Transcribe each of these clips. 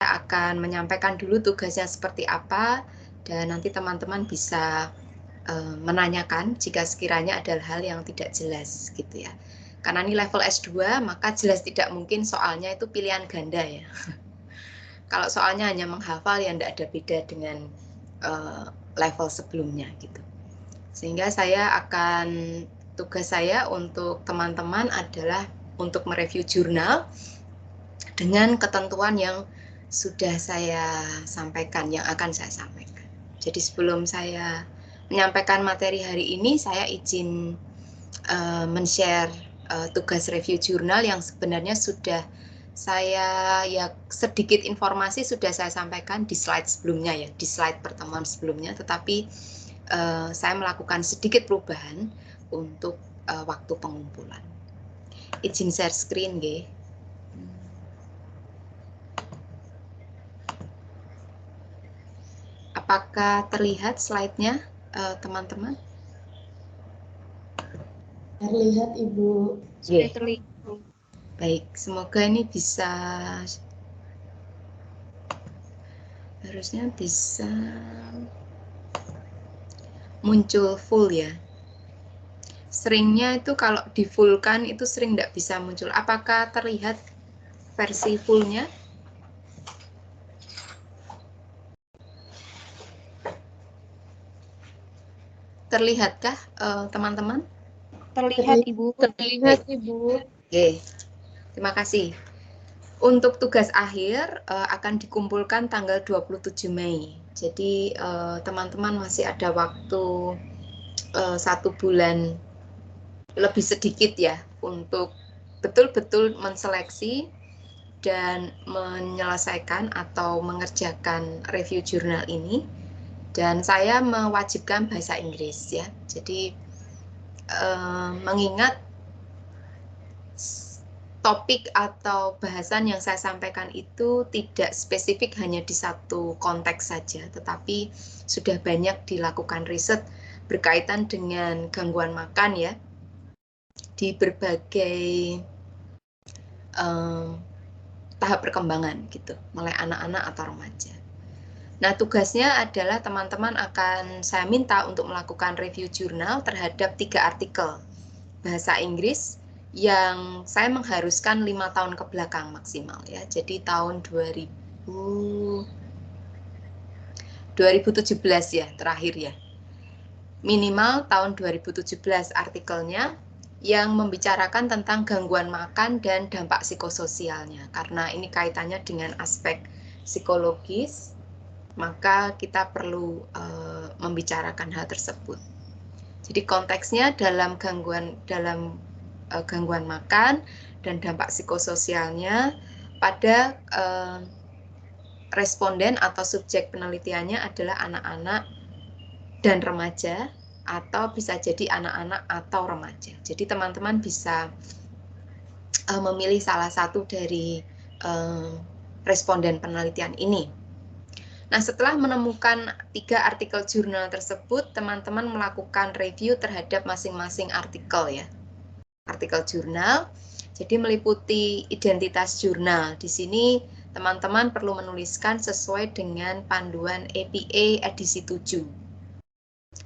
saya akan menyampaikan dulu tugasnya seperti apa, dan nanti teman-teman bisa menanyakan jika sekiranya ada hal yang tidak jelas gitu ya. Karena ini level S2, maka jelas tidak mungkin soalnya itu pilihan ganda ya. Kalau soalnya hanya menghafal, ya tidak ada beda dengan level sebelumnya gitu. Sehingga tugas saya untuk teman-teman adalah untuk mereview jurnal dengan ketentuan yang sudah saya sampaikan, yang akan saya sampaikan. Jadi sebelum saya menyampaikan materi hari ini, saya izin men-share tugas review jurnal yang sebenarnya sudah sedikit informasi sudah saya sampaikan di slide sebelumnya ya, di slide pertemuan sebelumnya, tetapi saya melakukan sedikit perubahan untuk waktu pengumpulan. Izin share screen, nggih. Apakah terlihat slide-nya, teman-teman? Terlihat, Ibu. Sudah terlihat. Baik, semoga ini harusnya bisa muncul full ya. Seringnya itu kalau di full-kan itu sering tidak bisa muncul. Apakah terlihat versi full-nya? Terlihatkah teman-teman? Terlihat, Ibu. Terlihat, Ibu. Oke, terima kasih. Untuk tugas akhir akan dikumpulkan tanggal 27 Mei. Jadi teman-teman masih ada waktu 1 bulan lebih sedikit ya untuk betul-betul menseleksi dan menyelesaikan atau mengerjakan review jurnal ini. Dan saya mewajibkan bahasa Inggris ya. Jadi mengingat topik atau bahasan yang saya sampaikan itu tidak spesifik hanya di satu konteks saja, tetapi sudah banyak dilakukan riset berkaitan dengan gangguan makan ya, di berbagai tahap perkembangan gitu, mulai anak-anak atau remaja. Nah, tugasnya adalah teman-teman akan saya minta untuk melakukan review jurnal terhadap 3 artikel bahasa Inggris yang saya mengharuskan 5 tahun ke belakang maksimal ya. Jadi tahun 2017 ya terakhir ya. Minimal tahun 2017 artikelnya yang membicarakan tentang gangguan makan dan dampak psikososialnya. Karena ini kaitannya dengan aspek psikologis, maka kita perlu membicarakan hal tersebut. Jadi konteksnya dalam gangguan makan dan dampak psikososialnya pada responden atau subjek penelitiannya adalah anak-anak dan remaja, atau bisa jadi anak-anak atau remaja. Jadi teman-teman bisa memilih salah satu dari responden penelitian ini. Nah, setelah menemukan 3 artikel jurnal tersebut, teman-teman melakukan review terhadap masing-masing artikel ya. Artikel jurnal, jadi meliputi identitas jurnal. Di sini teman-teman perlu menuliskan sesuai dengan panduan APA edisi 7.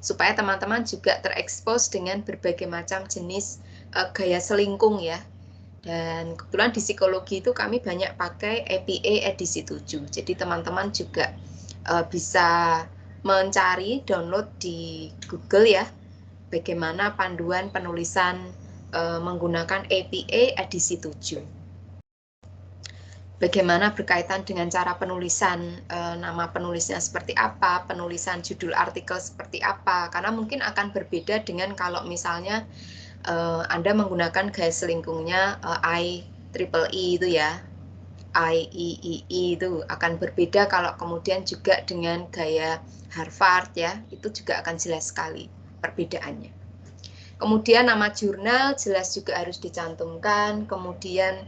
Supaya teman-teman juga terekspos dengan berbagai macam jenis gaya selingkung ya. Dan kebetulan di psikologi itu kami banyak pakai APA edisi 7. Jadi teman-teman juga bisa mencari, download di Google ya, bagaimana panduan penulisan menggunakan APA edisi 7. Bagaimana berkaitan dengan cara penulisan, nama penulisnya seperti apa, penulisan judul artikel seperti apa, karena mungkin akan berbeda dengan kalau misalnya Anda menggunakan gaya selingkungnya IEEE itu ya, IEEE itu akan berbeda kalau kemudian juga dengan gaya Harvard ya, itu juga akan jelas sekali perbedaannya. Kemudian nama jurnal jelas juga harus dicantumkan, kemudian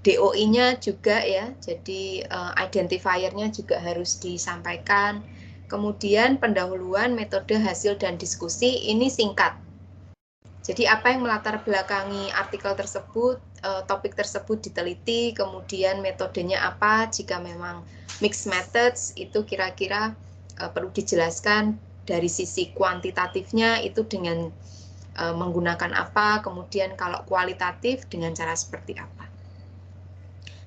DOI-nya juga ya, jadi identifier-nya juga harus disampaikan. Kemudian pendahuluan, metode, hasil, dan diskusi ini singkat. Jadi apa yang melatar belakangi artikel tersebut, topik tersebut diteliti, kemudian metodenya apa, jika memang mixed methods itu kira-kira perlu dijelaskan dari sisi kuantitatifnya itu dengan menggunakan apa, kemudian kalau kualitatif dengan cara seperti apa.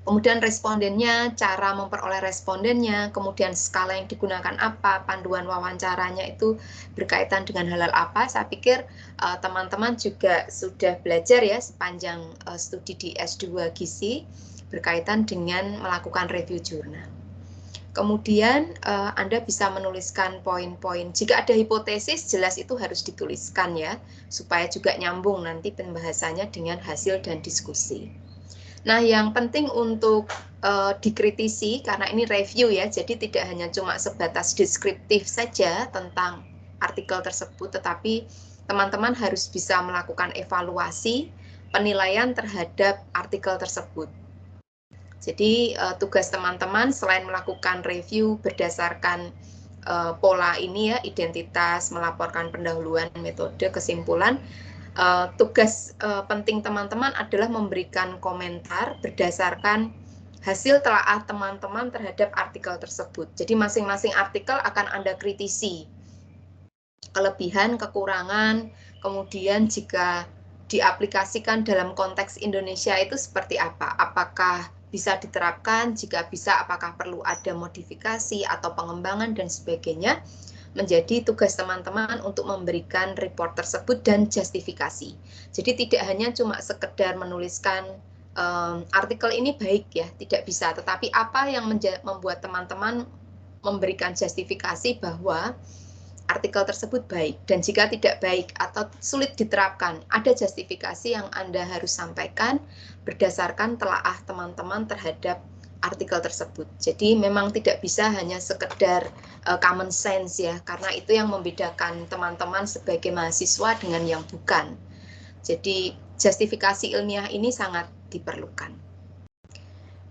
Kemudian respondennya, cara memperoleh respondennya, kemudian skala yang digunakan apa, panduan wawancaranya itu berkaitan dengan hal-hal apa. Saya pikir teman-teman juga sudah belajar ya sepanjang studi di S2 Gizi berkaitan dengan melakukan review jurnal. Kemudian Anda bisa menuliskan poin-poin. Jika ada hipotesis, jelas itu harus dituliskan ya, supaya juga nyambung nanti pembahasannya dengan hasil dan diskusi. Nah, yang penting untuk dikritisi, karena ini review ya, jadi tidak hanya cuma sebatas deskriptif saja tentang artikel tersebut, tetapi teman-teman harus bisa melakukan evaluasi, penilaian terhadap artikel tersebut. Jadi tugas teman-teman selain melakukan review berdasarkan pola ini ya, identitas, melaporkan pendahuluan, metode, kesimpulan, tugas penting teman-teman adalah memberikan komentar berdasarkan hasil telaah teman-teman terhadap artikel tersebut. Jadi masing-masing artikel akan Anda kritisi. Kelebihan, kekurangan, kemudian jika diaplikasikan dalam konteks Indonesia itu seperti apa? Apakah bisa diterapkan? Jika bisa, apakah perlu ada modifikasi atau pengembangan dan sebagainya? Menjadi tugas teman-teman untuk memberikan report tersebut dan justifikasi. Jadi tidak hanya cuma sekedar menuliskan artikel ini baik ya, tidak bisa. Tetapi apa yang membuat teman-teman memberikan justifikasi bahwa artikel tersebut baik, dan jika tidak baik atau sulit diterapkan, ada justifikasi yang Anda harus sampaikan berdasarkan telaah teman-teman terhadap artikel tersebut. Jadi memang tidak bisa hanya sekedar common sense ya, karena itu yang membedakan teman-teman sebagai mahasiswa dengan yang bukan. Jadi justifikasi ilmiah ini sangat diperlukan.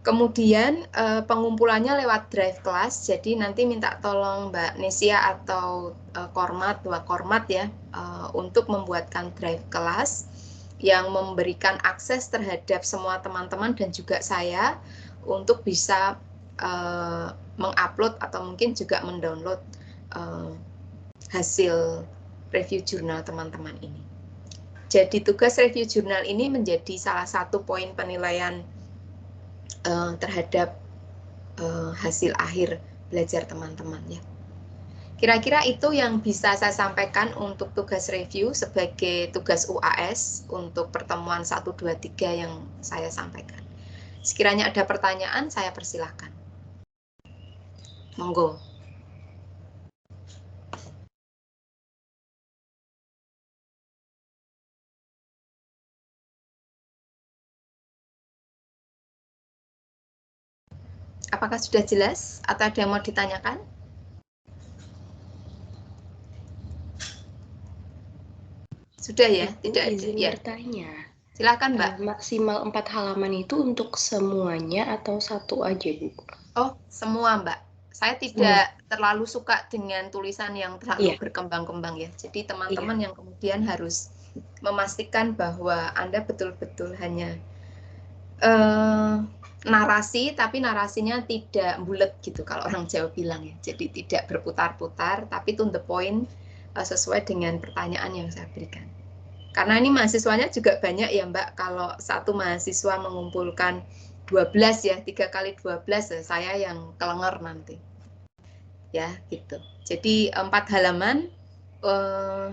Kemudian pengumpulannya lewat drive class, jadi nanti minta tolong Mbak Nesia atau Kormat, Mbak Kormat ya, untuk membuatkan drive class yang memberikan akses terhadap semua teman-teman dan juga saya untuk bisa mengupload atau mungkin juga mendownload hasil review jurnal teman-teman ini. Jadi tugas review jurnal ini menjadi salah satu poin penilaian terhadap hasil akhir belajar teman-teman ya. Kira-kira itu yang bisa saya sampaikan untuk tugas review sebagai tugas UAS untuk pertemuan 1, 2, 3 yang saya sampaikan. Sekiranya ada pertanyaan, saya persilahkan. Monggo. Apakah sudah jelas atau ada yang mau ditanyakan? Sudah ya? Tidak ada. Izin Ya. bertanya. Silakan, Mbak. Maksimal 4 halaman itu untuk semuanya atau satu aja, Bu? Oh, semua, Mbak. Saya tidak terlalu suka dengan tulisan yang terlalu berkembang-kembang ya. Jadi teman-teman yang kemudian harus memastikan bahwa Anda betul-betul hanya narasi, tapi narasinya tidak bulat gitu kalau orang Jawa bilang ya. Jadi tidak berputar-putar, tapi to the point sesuai dengan pertanyaan yang saya berikan. Karena ini mahasiswanya juga banyak ya Mbak, kalau satu mahasiswa mengumpulkan 12 ya, 3 kali 12 ya, saya yang kelenger nanti. Ya gitu. Jadi 4 halaman,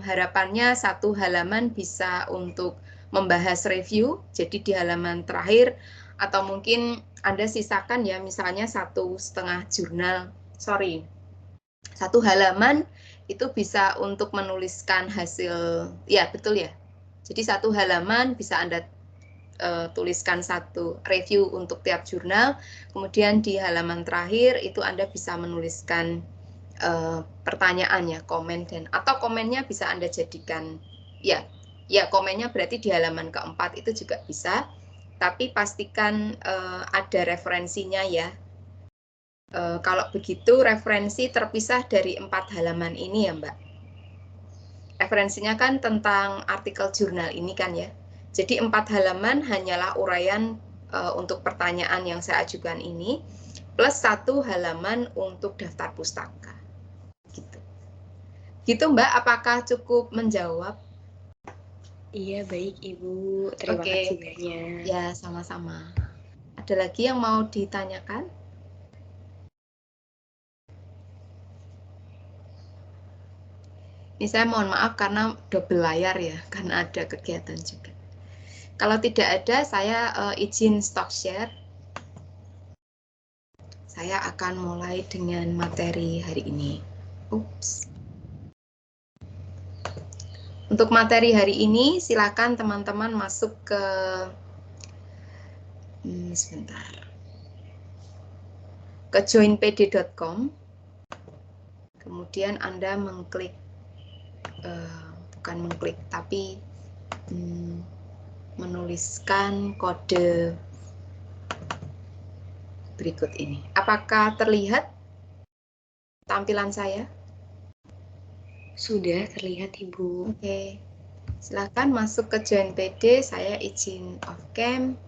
harapannya 1 halaman bisa untuk membahas review, jadi di halaman terakhir, atau mungkin Anda sisakan ya, misalnya 1,5 jurnal, 1 halaman itu bisa untuk menuliskan hasil, ya betul ya. Jadi 1 halaman bisa Anda tuliskan 1 review untuk tiap jurnal, kemudian di halaman terakhir itu Anda bisa menuliskan pertanyaan ya, komen, dan atau komennya bisa Anda jadikan ya komennya berarti di halaman keempat itu juga bisa, tapi pastikan ada referensinya ya. Kalau begitu referensi terpisah dari 4 halaman ini ya Mbak. referensinya kan tentang artikel jurnal ini kan ya. Jadi 4 halaman hanyalah uraian untuk pertanyaan yang saya ajukan ini, plus 1 halaman untuk daftar pustaka. Gitu. Gitu Mbak, apakah cukup menjawab? Iya, baik Ibu. Terima kasih banyak. Ya, sama-sama. Ada lagi yang mau ditanyakan? Ini saya mohon maaf karena double layar ya, karena ada kegiatan juga. Kalau tidak ada, saya izin stop share. Saya akan mulai dengan materi hari ini. Ups. Untuk materi hari ini, silakan teman-teman masuk ke sebentar. Ke joinpd.com. Kemudian Anda mengklik bukan mengklik tapi menuliskan kode berikut ini. Apakah terlihat tampilan saya? Sudah terlihat Ibu. Oke. Silakan masuk ke JoinPD, saya izin off cam.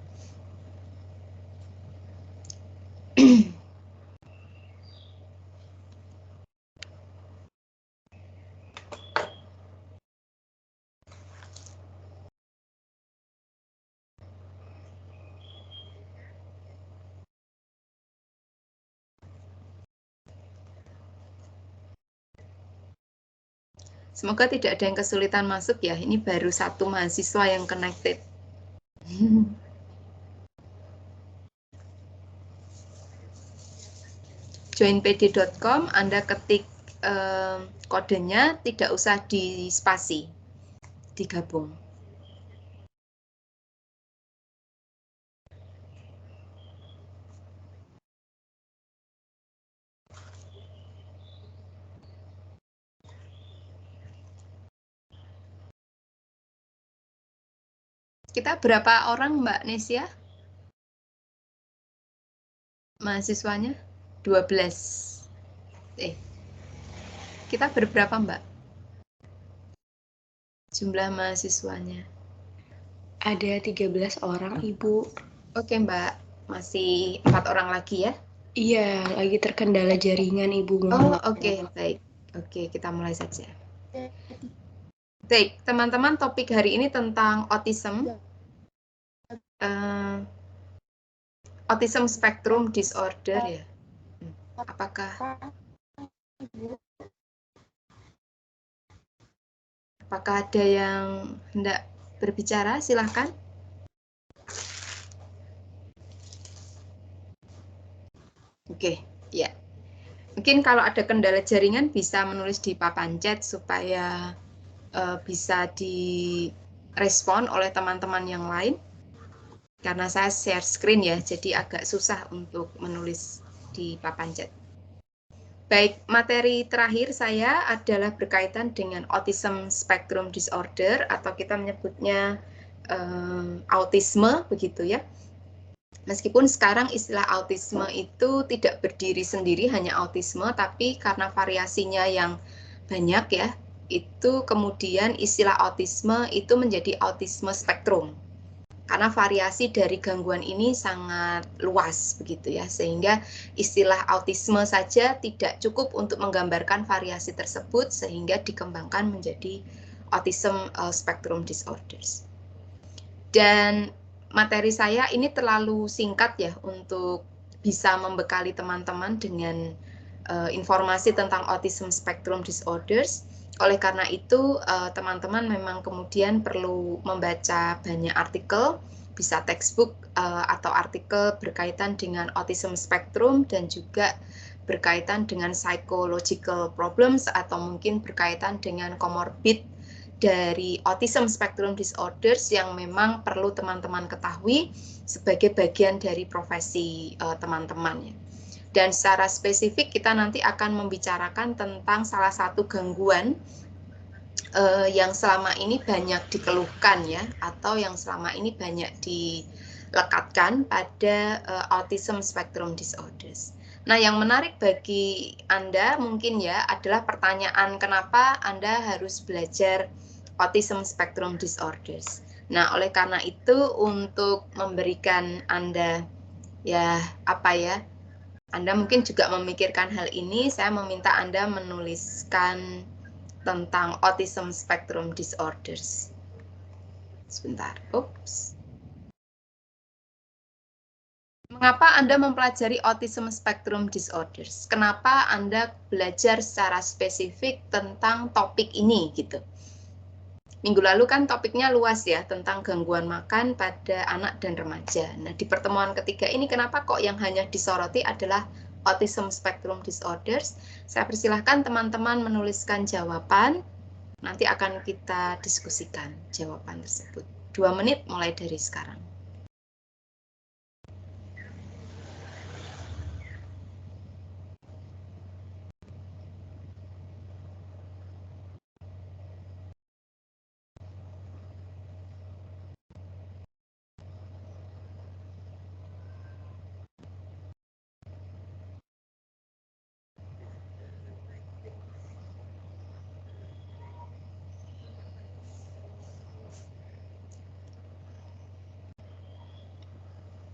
Semoga tidak ada yang kesulitan masuk ya. Ini baru 1 mahasiswa yang connected. joinpd.com, Anda ketik kodenya, tidak usah di spasi, digabung. Kita berapa orang Mbak Nesia? Mahasiswanya? 12. Kita berberapa Mbak? Jumlah mahasiswanya? Ada 13 orang Ibu. Oke Mbak, masih 4 orang lagi ya? Iya, lagi terkendala jaringan Ibu. Oh oke, baik. Oke, kita mulai saja. Baik, teman-teman, topik hari ini tentang autism. Autism spectrum disorder ya. Apakah ada yang hendak berbicara? Silahkan. Oke, ya. Mungkin kalau ada kendala jaringan bisa menulis di papan chat supaya bisa direspon oleh teman-teman yang lain. Karena saya share screen ya, jadi agak susah untuk menulis di papan chat. Baik, materi terakhir saya adalah berkaitan dengan autism spectrum disorder atau kita menyebutnya autisme, begitu ya. Meskipun sekarang istilah autisme itu tidak berdiri sendiri hanya autisme, tapi karena variasinya yang banyak ya, itu kemudian istilah autisme itu menjadi autisme spektrum. Karena variasi dari gangguan ini sangat luas begitu ya, sehingga istilah autisme saja tidak cukup untuk menggambarkan variasi tersebut, sehingga dikembangkan menjadi autism spectrum disorders. Dan materi saya ini terlalu singkat ya untuk bisa membekali teman-teman dengan informasi tentang autism spectrum disorders. Oleh karena itu, teman-teman memang kemudian perlu membaca banyak artikel, bisa textbook atau artikel berkaitan dengan autism spectrum dan juga berkaitan dengan psychological problems atau mungkin berkaitan dengan comorbid dari autism spectrum disorders yang memang perlu teman-teman ketahui sebagai bagian dari profesi teman-teman. Dan secara spesifik kita nanti akan membicarakan tentang salah satu gangguan yang selama ini banyak dikeluhkan ya, atau yang selama ini banyak dilekatkan pada autism spectrum disorders. Nah, yang menarik bagi Anda mungkin ya adalah pertanyaan kenapa Anda harus belajar Autism Spectrum Disorders. Nah, oleh karena itu untuk memberikan Anda Anda mungkin juga memikirkan hal ini, saya meminta Anda menuliskan tentang Autism Spectrum Disorders. Sebentar, oops. Mengapa Anda mempelajari Autism Spectrum Disorders? Kenapa Anda belajar secara spesifik tentang topik ini gitu? Minggu lalu kan topiknya luas ya, tentang gangguan makan pada anak dan remaja. Nah, di pertemuan ketiga ini kenapa kok yang hanya disoroti adalah Autism Spectrum Disorders? Saya persilahkan teman-teman menuliskan jawaban, nanti akan kita diskusikan jawaban tersebut. 2 menit mulai dari sekarang.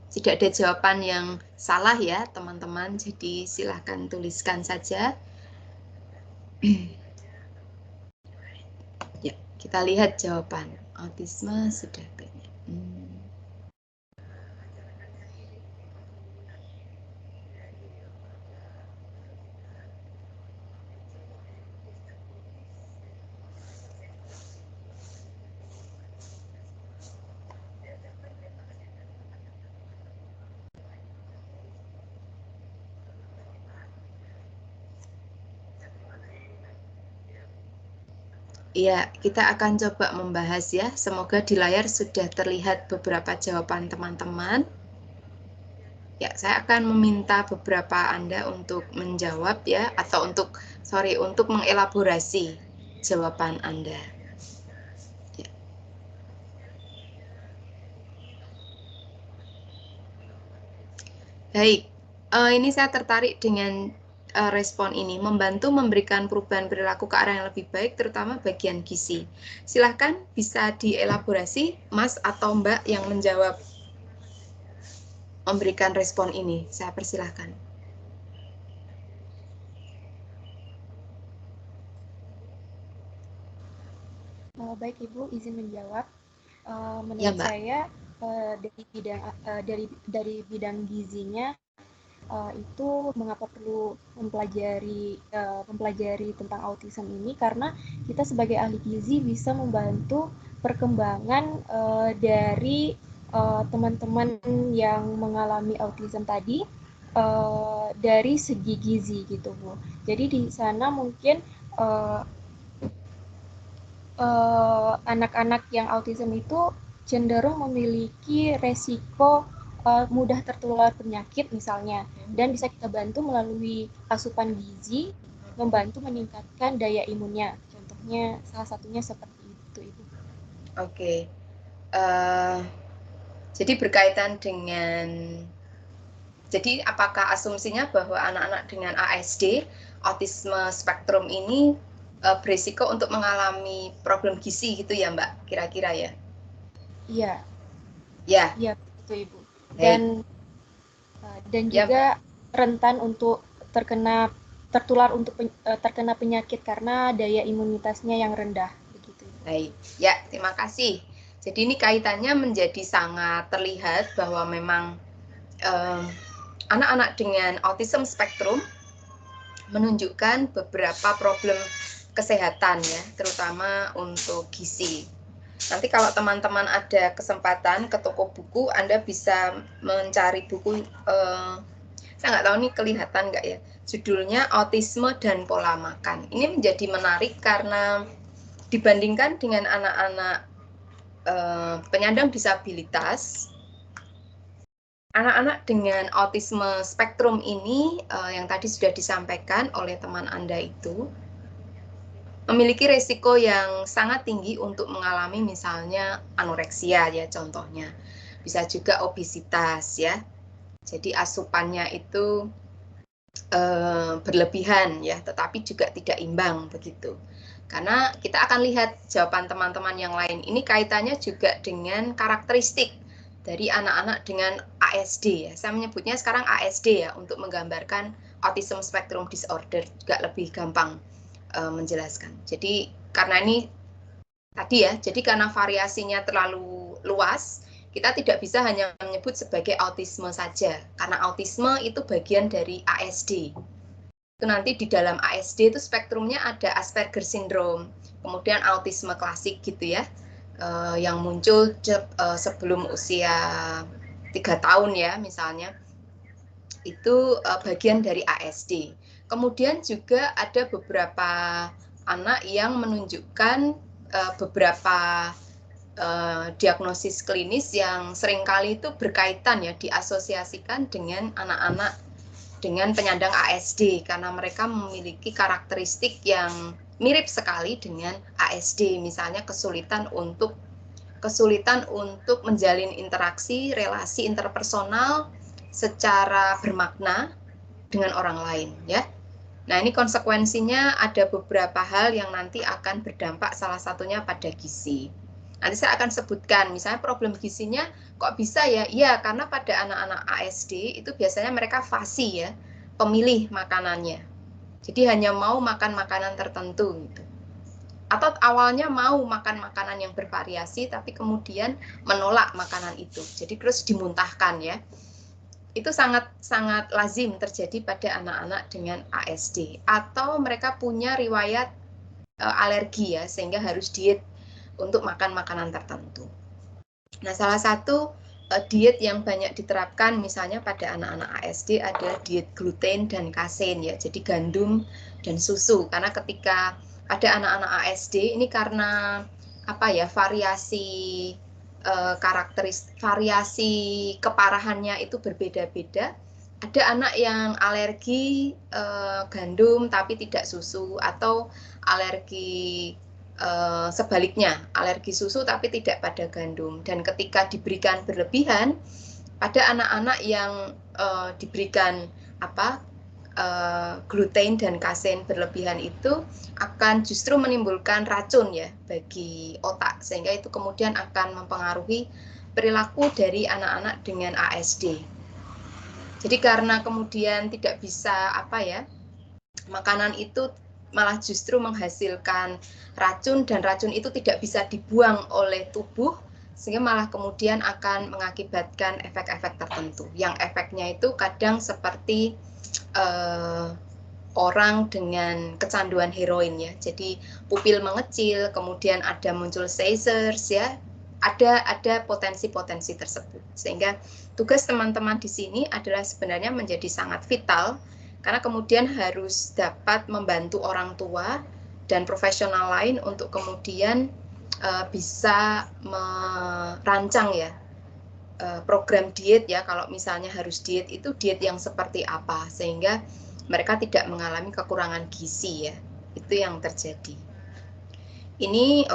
Tidak ada jawaban yang salah ya teman-teman, jadi silahkan tuliskan saja. Ya, kita lihat jawaban. Autisme sudah banyak. Iya, kita akan coba membahas ya. Semoga di layar sudah terlihat beberapa jawaban teman-teman. Ya, saya akan meminta beberapa Anda untuk menjawab ya, atau untuk mengelaborasi jawaban Anda. Ya. Baik, ini saya tertarik dengan respon ini, membantu memberikan perubahan perilaku ke arah yang lebih baik, terutama bagian gizi. Silahkan bisa dielaborasi, Mas atau Mbak yang menjawab, memberikan respon ini. Saya persilahkan. Baik Ibu, izin menjawab. Menurut Ya, Mbak. saya dari bidang gizinya itu mengapa perlu mempelajari tentang autism ini, karena kita sebagai ahli gizi bisa membantu perkembangan dari teman-teman yang mengalami autism tadi dari segi gizi gitu Bu. Jadi di sana mungkin anak-anak yang autism itu cenderung memiliki resiko mudah tertular penyakit misalnya, dan bisa kita bantu melalui asupan gizi, membantu meningkatkan daya imunnya. Contohnya salah satunya seperti itu, Ibu. Oke. Jadi berkaitan dengan, jadi apakah asumsinya bahwa anak-anak dengan ASD, autisme spektrum ini berisiko untuk mengalami problem gizi gitu ya Mbak, kira-kira ya? Iya. Ya. Iya, betul Ibu. Dan juga rentan untuk terkena penyakit karena daya imunitasnya yang rendah begitu. Baik. Ya, terima kasih. Jadi ini kaitannya menjadi sangat terlihat bahwa memang anak-anak dengan autism spektrum menunjukkan beberapa problem kesehatan ya, terutama untuk gizi. Nanti kalau teman-teman ada kesempatan ke toko buku, Anda bisa mencari buku, saya nggak tahu nih kelihatan nggak ya, judulnya Autisme dan Pola Makan. Ini menjadi menarik karena dibandingkan dengan anak-anak penyandang disabilitas, anak-anak dengan autisme spektrum ini yang tadi sudah disampaikan oleh teman Anda itu memiliki resiko yang sangat tinggi untuk mengalami misalnya anoreksia ya contohnya. Bisa juga obesitas ya. Jadi asupannya itu berlebihan ya, tetapi juga tidak imbang begitu. Karena kita akan lihat jawaban teman-teman yang lain. Ini kaitannya juga dengan karakteristik dari anak-anak dengan ASD ya. Saya menyebutnya sekarang ASD ya untuk menggambarkan Autism Spectrum Disorder, juga lebih gampang menjelaskan. Jadi karena ini tadi ya, jadi karena variasinya terlalu luas, kita tidak bisa hanya menyebut sebagai autisme saja, karena autisme itu bagian dari ASD. Itu nanti di dalam ASD itu spektrumnya ada Asperger syndrome, kemudian autisme klasik gitu ya, yang muncul sebelum usia 3 tahun ya misalnya, itu bagian dari ASD. Kemudian juga ada beberapa anak yang menunjukkan beberapa diagnosis klinis yang seringkali itu berkaitan ya, diasosiasikan dengan anak-anak dengan penyandang ASD karena mereka memiliki karakteristik yang mirip sekali dengan ASD, misalnya kesulitan untuk menjalin interaksi, relasi interpersonal secara bermakna dengan orang lain ya. Nah, ini konsekuensinya ada beberapa hal yang nanti akan berdampak, salah satunya pada gizi. Nanti saya akan sebutkan, misalnya problem gizinya kok bisa ya? Iya, karena pada anak-anak ASD itu biasanya mereka fasi ya, pemilih makanannya. Jadi hanya mau makan makanan tertentu gitu. Atau awalnya mau makan makanan yang bervariasi, tapi kemudian menolak makanan itu. Jadi terus dimuntahkan ya. Itu sangat lazim terjadi pada anak-anak dengan ASD. Atau mereka punya riwayat alergi ya, sehingga harus diet untuk makan makanan tertentu. Nah, salah satu diet yang banyak diterapkan misalnya pada anak-anak ASD adalah diet gluten dan kasein ya, jadi gandum dan susu. Karena ketika pada anak-anak ASD ini karena apa ya, variasi variasi keparahannya itu berbeda-beda. Ada anak yang alergi gandum tapi tidak susu, atau alergi sebaliknya, alergi susu tapi tidak pada gandum. Dan ketika diberikan berlebihan, pada anak-anak yang diberikan gluten dan kasein berlebihan itu akan justru menimbulkan racun ya bagi otak, sehingga itu kemudian akan mempengaruhi perilaku dari anak-anak dengan ASD. Jadi karena kemudian tidak bisa makanan itu malah justru menghasilkan racun, dan racun itu tidak bisa dibuang oleh tubuh, sehingga malah kemudian akan mengakibatkan efek-efek tertentu. Yang efeknya itu kadang seperti orang dengan kecanduan heroin ya. Jadi pupil mengecil, kemudian ada muncul seizures ya. Ada potensi-potensi tersebut. Sehingga tugas teman-teman di sini adalah sebenarnya menjadi sangat vital, karena kemudian harus dapat membantu orang tua dan profesional lain untuk kemudian bisa merancang ya program diet ya. Kalau misalnya harus diet, itu diet yang seperti apa sehingga mereka tidak mengalami kekurangan gizi ya. Itu yang terjadi. Ini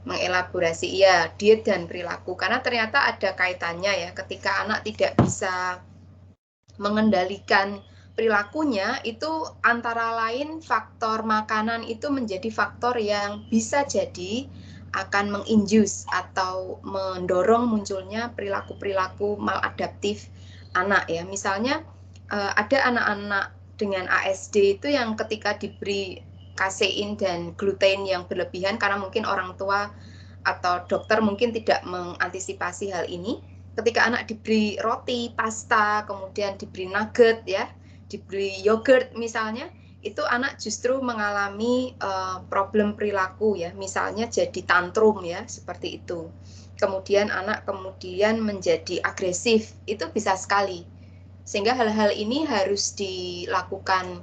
mengelaborasi ya diet dan perilaku, karena ternyata ada kaitannya ya. Ketika anak tidak bisa mengendalikan perilakunya, itu antara lain faktor makanan itu menjadi faktor yang bisa jadi akan menginjus atau mendorong munculnya perilaku-perilaku maladaptif anak ya. Misalnya ada anak-anak dengan ASD itu yang ketika diberi kasein dan gluten yang berlebihan, karena mungkin orang tua atau dokter mungkin tidak mengantisipasi hal ini. Ketika anak diberi roti, pasta, kemudian diberi nugget ya, diberi yogurt misalnya, itu anak justru mengalami problem perilaku ya, misalnya jadi tantrum ya, seperti itu. Kemudian anak menjadi agresif, itu bisa sekali. Sehingga hal-hal ini harus dilakukan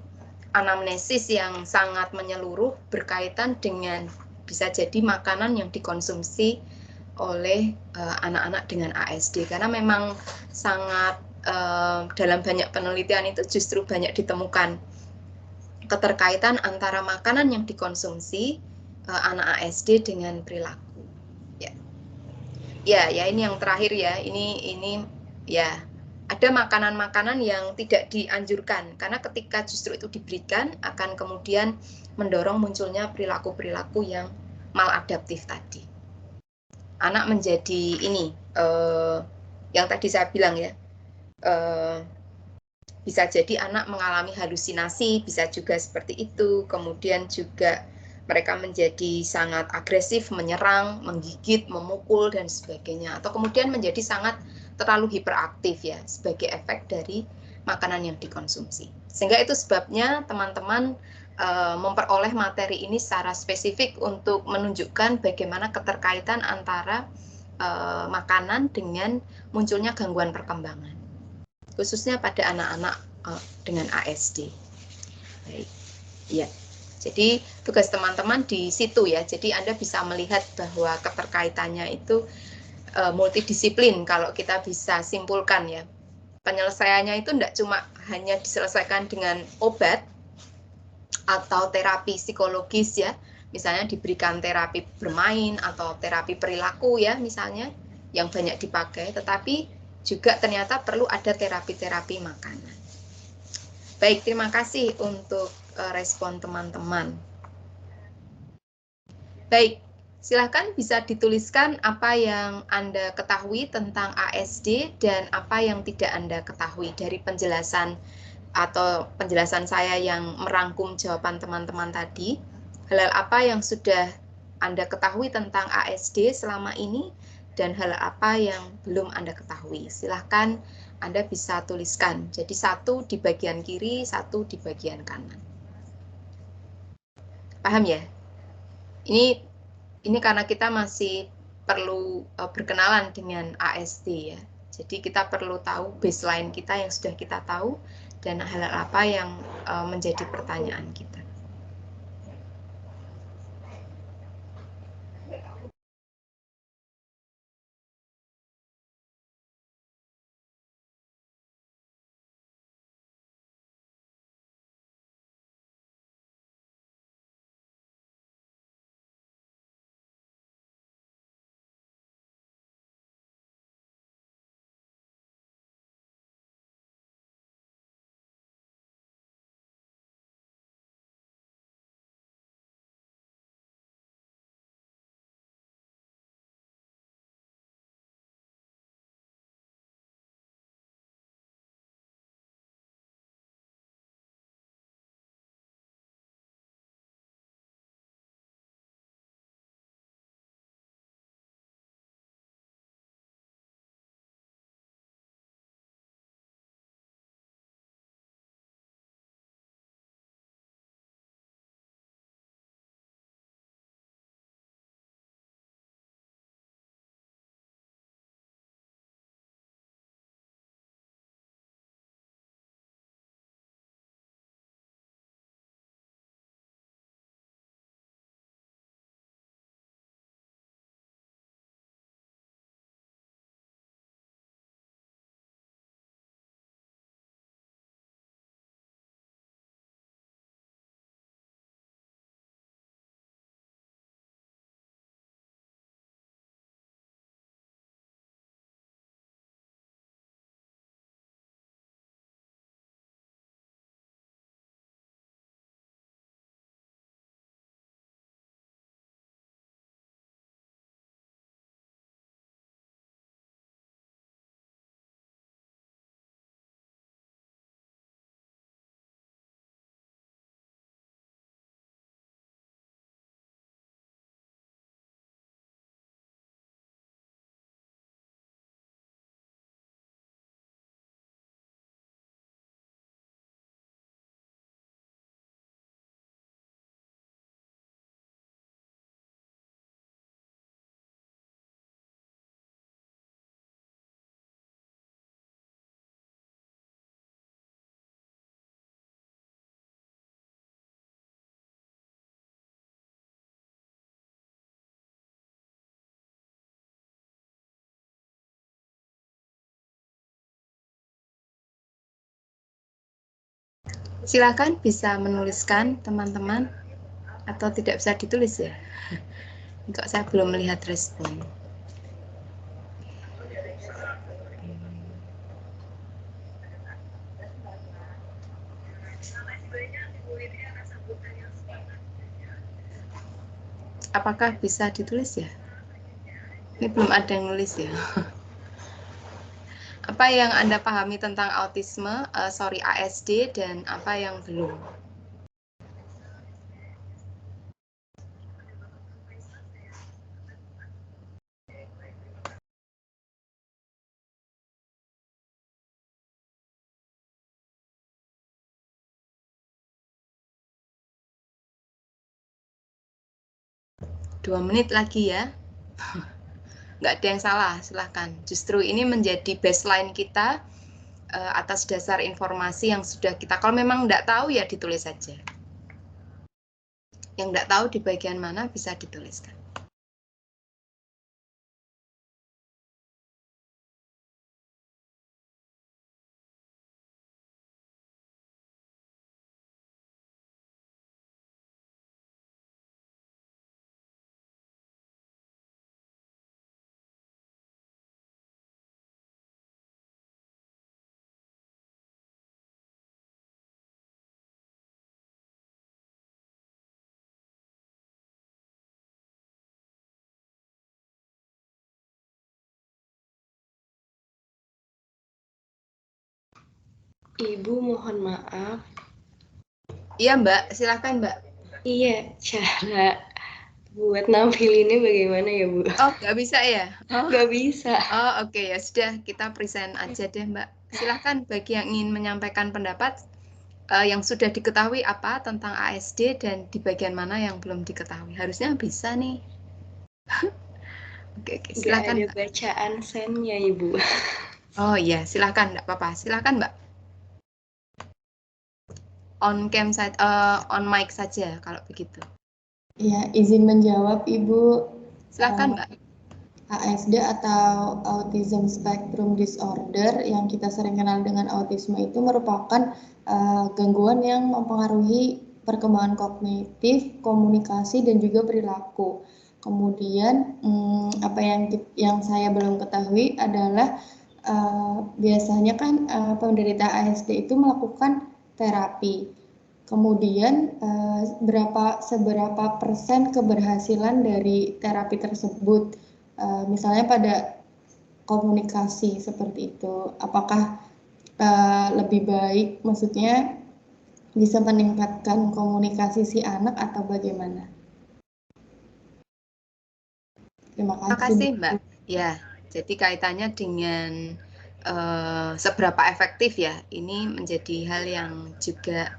anamnesis yang sangat menyeluruh berkaitan dengan bisa jadi makanan yang dikonsumsi oleh anak-anak dengan ASD, karena memang sangat dalam banyak penelitian itu justru banyak ditemukan keterkaitan antara makanan yang dikonsumsi anak ASD dengan perilaku. Ya, ini yang terakhir ya. Ini ya ada makanan-makanan yang tidak dianjurkan, karena ketika justru itu diberikan akan kemudian mendorong munculnya perilaku-perilaku yang maladaptif tadi. Anak menjadi ini, yang tadi saya bilang ya, bisa jadi anak mengalami halusinasi, bisa juga seperti itu, kemudian juga mereka menjadi sangat agresif, menyerang, menggigit, memukul, dan sebagainya. Atau kemudian menjadi sangat terlalu hiperaktif ya, sebagai efek dari makanan yang dikonsumsi. Sehingga itu sebabnya teman-teman memperoleh materi ini secara spesifik untuk menunjukkan bagaimana keterkaitan antara makanan dengan munculnya gangguan perkembangan, khususnya pada anak-anak dengan ASD. Baik, ya. Jadi tugas teman-teman di situ ya. Jadi Anda bisa melihat bahwa keterkaitannya itu multidisiplin kalau kita bisa simpulkan ya. Penyelesaiannya itu tidak cuma hanya diselesaikan dengan obat atau terapi psikologis ya. Misalnya diberikan terapi bermain atau terapi perilaku ya misalnya yang banyak dipakai, tetapi juga ternyata perlu ada terapi-terapi makanan. Baik, terima kasih untuk respon teman-teman. Baik, silakan bisa dituliskan apa yang Anda ketahui tentang ASD dan apa yang tidak Anda ketahui dari penjelasan atau penjelasan saya yang merangkum jawaban teman-teman tadi. Hal apa yang sudah Anda ketahui tentang ASD selama ini dan hal apa yang belum Anda ketahui. Silakan Anda bisa tuliskan. Jadi satu di bagian kiri, satu di bagian kanan. Paham ya? Ini karena kita masih perlu berkenalan dengan ASD ya. Jadi kita perlu tahu baseline kita yang sudah kita tahu dan hal apa yang menjadi pertanyaan kita. Silakan bisa menuliskan teman-teman atau tidak bisa ditulis ya. Kok saya belum melihat respon. Apakah bisa ditulis ya? Ini belum ada yang nulis ya. Apa yang Anda pahami tentang autisme, ASD, dan apa yang belum? Dua menit lagi ya. Nggak ada yang salah, silahkan. Justru ini menjadi baseline kita atas dasar informasi yang sudah kita. Kalau memang nggak tahu ya ditulis saja. Yang nggak tahu di bagian mana bisa dituliskan. Ibu mohon maaf. Iya Mbak, silakan Mbak. Iya, cara buat nampilinnya bagaimana ya Bu? Oh, nggak bisa ya? Oh, Nggak bisa. oh oke ya sudah, kita present aja deh Mbak. Silakan bagi yang ingin menyampaikan pendapat yang sudah diketahui apa tentang ASD dan di bagian mana yang belum diketahui. Harusnya bisa nih. Oke, silakan. Nggak ada bacaan sennya Ibu. Oh iya, silakan, nggak apa-apa. Silakan Mbak. On mic saja kalau begitu. Ya, izin menjawab Ibu. Silakan Mbak. ASD atau Autism Spectrum Disorder yang kita sering kenal dengan autisme itu merupakan gangguan yang mempengaruhi perkembangan kognitif, komunikasi, dan juga perilaku. Kemudian apa yang saya belum ketahui adalah biasanya kan penderita ASD itu melakukan terapi. Kemudian seberapa persen keberhasilan dari terapi tersebut? Misalnya pada komunikasi seperti itu, apakah lebih baik, maksudnya bisa meningkatkan komunikasi si anak atau bagaimana? Terima Terima kasih, kasih Mbak. Ya, jadi kaitannya dengan seberapa efektif ya, ini menjadi hal yang juga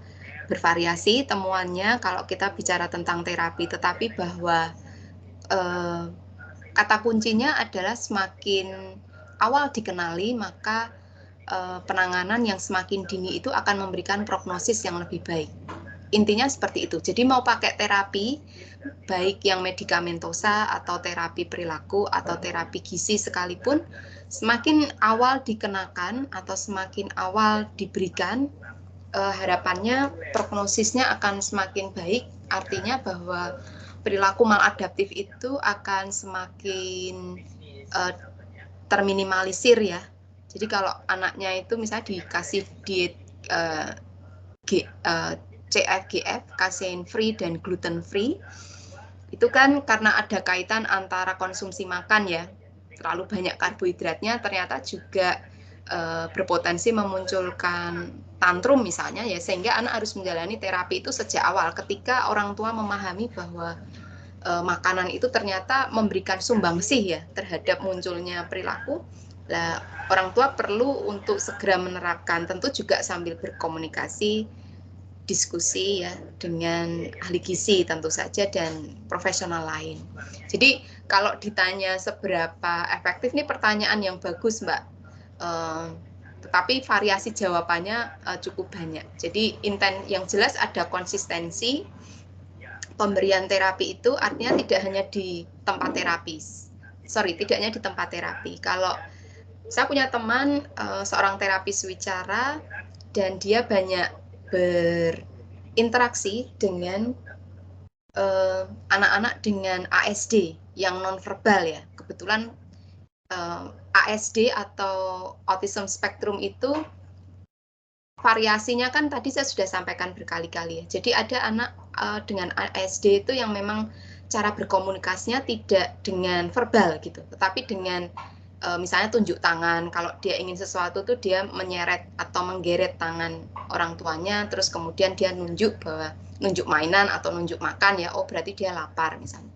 bervariasi temuannya kalau kita bicara tentang terapi, tetapi bahwa kata kuncinya adalah semakin awal dikenali, maka penanganan yang semakin dini itu akan memberikan prognosis yang lebih baik. Intinya seperti itu. Jadi mau pakai terapi, baik yang medikamentosa atau terapi perilaku atau terapi gizi sekalipun, semakin awal dikenakan atau semakin awal diberikan, harapannya prognosisnya akan semakin baik. Artinya bahwa perilaku maladaptif itu akan semakin terminimalisir ya. Jadi kalau anaknya itu misalnya dikasih diet CFGF, casein free dan gluten free, itu kan karena ada kaitan antara konsumsi makan ya, terlalu banyak karbohidratnya ternyata juga berpotensi memunculkan tantrum misalnya ya, sehingga anak harus menjalani terapi itu sejak awal ketika orang tua memahami bahwa makanan itu ternyata memberikan sumbangsih ya terhadap munculnya perilaku. Nah, orang tua perlu untuk segera menerapkan, tentu juga sambil berkomunikasi, diskusi ya dengan ahli gizi tentu saja dan profesional lain. Jadi kalau ditanya seberapa efektif, ini pertanyaan yang bagus Mbak. Tetapi variasi jawabannya cukup banyak. Jadi yang jelas ada konsistensi. Pemberian terapi itu artinya tidak hanya di tempat terapis. Tidak hanya di tempat terapi. Kalau saya punya teman seorang terapis wicara dan dia banyak berinteraksi dengan anak-anak dengan ASD yang nonverbal ya. Kebetulan ASD atau Autism Spectrum itu variasinya kan tadi saya sudah sampaikan berkali-kali ya. Jadi ada anak dengan ASD itu yang memang cara berkomunikasinya tidak dengan verbal gitu, tetapi dengan misalnya tunjuk tangan. Kalau dia ingin sesuatu tuh dia menyeret atau menggeret tangan orang tuanya, terus kemudian dia nunjuk mainan atau nunjuk makan ya, oh berarti dia lapar misalnya.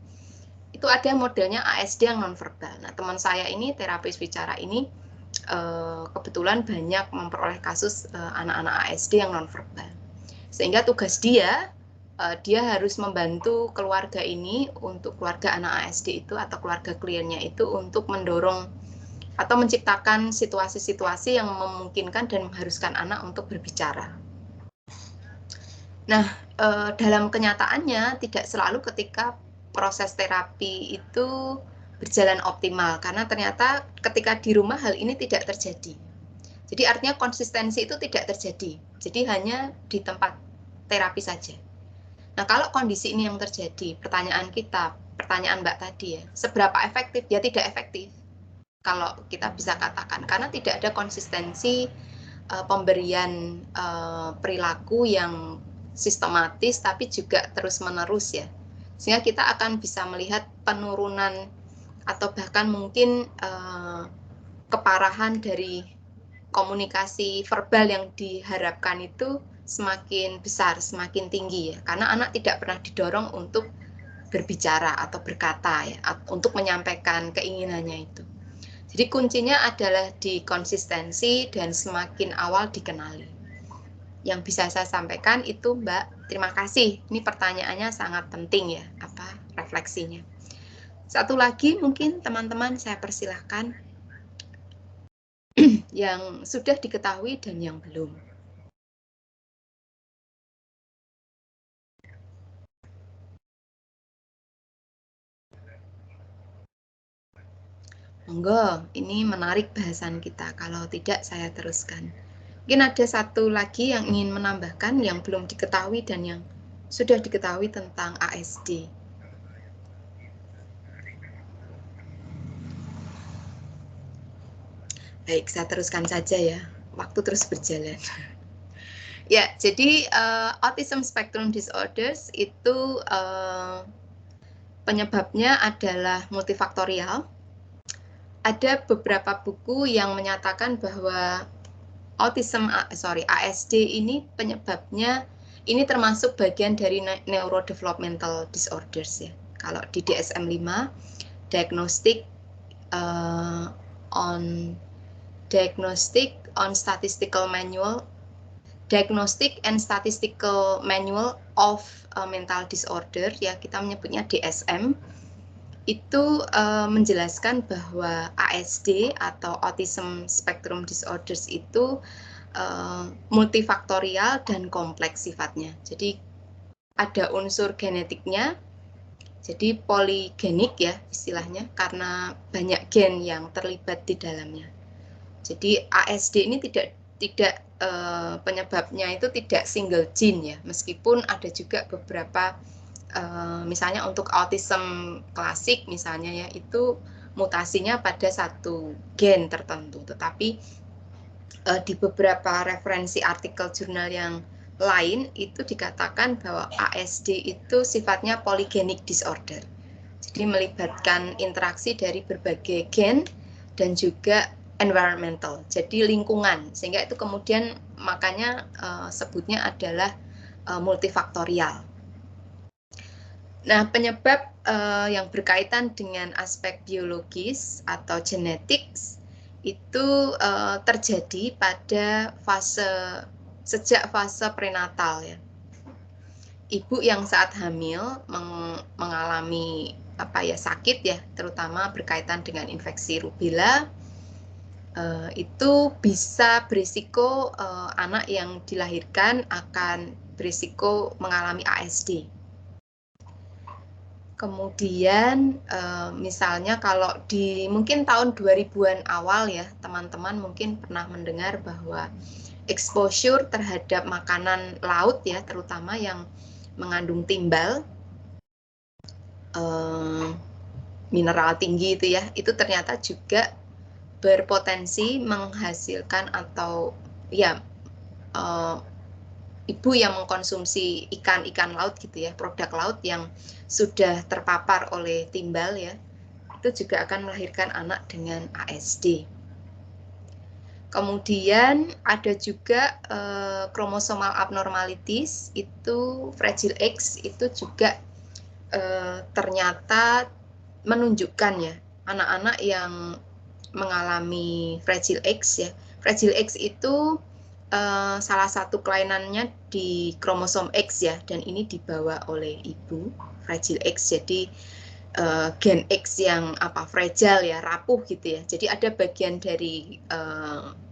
Itu ada modelnya ASD yang nonverbal. Nah, teman saya ini terapis bicara ini kebetulan banyak memperoleh kasus anak-anak ASD yang nonverbal. Sehingga tugas dia harus membantu keluarga ini, untuk keluarga anak ASD itu atau keluarga kliennya itu untuk mendorong atau menciptakan situasi-situasi yang memungkinkan dan mengharuskan anak untuk berbicara. Nah, dalam kenyataannya tidak selalu ketika proses terapi itu berjalan optimal, karena ternyata ketika di rumah hal ini tidak terjadi. Jadi artinya konsistensi itu tidak terjadi, jadi hanya di tempat terapi saja. Nah, kalau kondisi ini yang terjadi, pertanyaan Mbak tadi ya, seberapa efektif? Ya tidak efektif. Kalau kita bisa katakan, karena tidak ada konsistensi pemberian perilaku yang sistematis tapi juga terus-menerus ya, sehingga kita akan bisa melihat penurunan atau bahkan mungkin keparahan dari komunikasi verbal yang diharapkan itu semakin besar, semakin tinggi ya, karena anak tidak pernah didorong untuk berbicara atau berkata ya, untuk menyampaikan keinginannya itu. Jadi kuncinya adalah di konsistensi dan semakin awal dikenali. Yang bisa saya sampaikan itu Mbak, terima kasih. Ini pertanyaannya sangat penting ya, refleksinya. Satu lagi mungkin teman-teman saya persilahkan yang sudah diketahui dan yang belum. Monggo, ini menarik bahasan kita. Kalau tidak, saya teruskan. Mungkin ada satu lagi yang ingin menambahkan yang belum diketahui dan yang sudah diketahui tentang ASD. Baik, saya teruskan saja ya. Waktu terus berjalan. Ya, jadi Autism Spectrum Disorders itu penyebabnya adalah multifaktorial. Ada beberapa buku yang menyatakan bahwa ASD ini penyebabnya ini termasuk bagian dari neurodevelopmental disorders ya. Kalau di DSM-5, Diagnostic on Statistical Manual, Diagnostic and Statistical Manual of Mental Disorder ya, kita menyebutnya DSM. Itu menjelaskan bahwa ASD atau Autism Spectrum Disorders itu multifaktorial dan kompleks sifatnya. Jadi ada unsur genetiknya, jadi poligenik ya istilahnya, karena banyak gen yang terlibat di dalamnya. Jadi ASD ini tidak penyebabnya itu tidak single gene ya, meskipun ada juga beberapa misalnya untuk autism klasik misalnya ya, itu mutasinya pada satu gen tertentu, tetapi di beberapa referensi artikel jurnal yang lain itu dikatakan bahwa ASD itu sifatnya polygenic disorder, jadi melibatkan interaksi dari berbagai gen dan juga environmental, jadi lingkungan, sehingga itu kemudian makanya sebutnya adalah multifaktorial. Nah, penyebab yang berkaitan dengan aspek biologis atau genetics itu terjadi pada sejak fase prenatal ya. Ibu yang saat hamil mengalami sakit ya, terutama berkaitan dengan infeksi rubella, itu bisa berisiko anak yang dilahirkan akan berisiko mengalami ASD. Kemudian misalnya kalau di mungkin tahun 2000-an awal ya, teman-teman mungkin pernah mendengar bahwa exposure terhadap makanan laut ya, terutama yang mengandung timbal, mineral tinggi itu ya, itu ternyata juga berpotensi menghasilkan atau ya ibu yang mengkonsumsi ikan laut gitu ya, produk laut yang sudah terpapar oleh timbal ya, itu juga akan melahirkan anak dengan ASD. Kemudian ada juga kromosomal abnormalities, itu Fragile X, itu juga ternyata menunjukkan ya anak-anak yang mengalami Fragile X ya. Fragile X itu salah satu kelainannya di kromosom X ya, dan ini dibawa oleh ibu, Fragile X. Jadi gen X yang fragile ya, rapuh gitu ya. Jadi ada bagian dari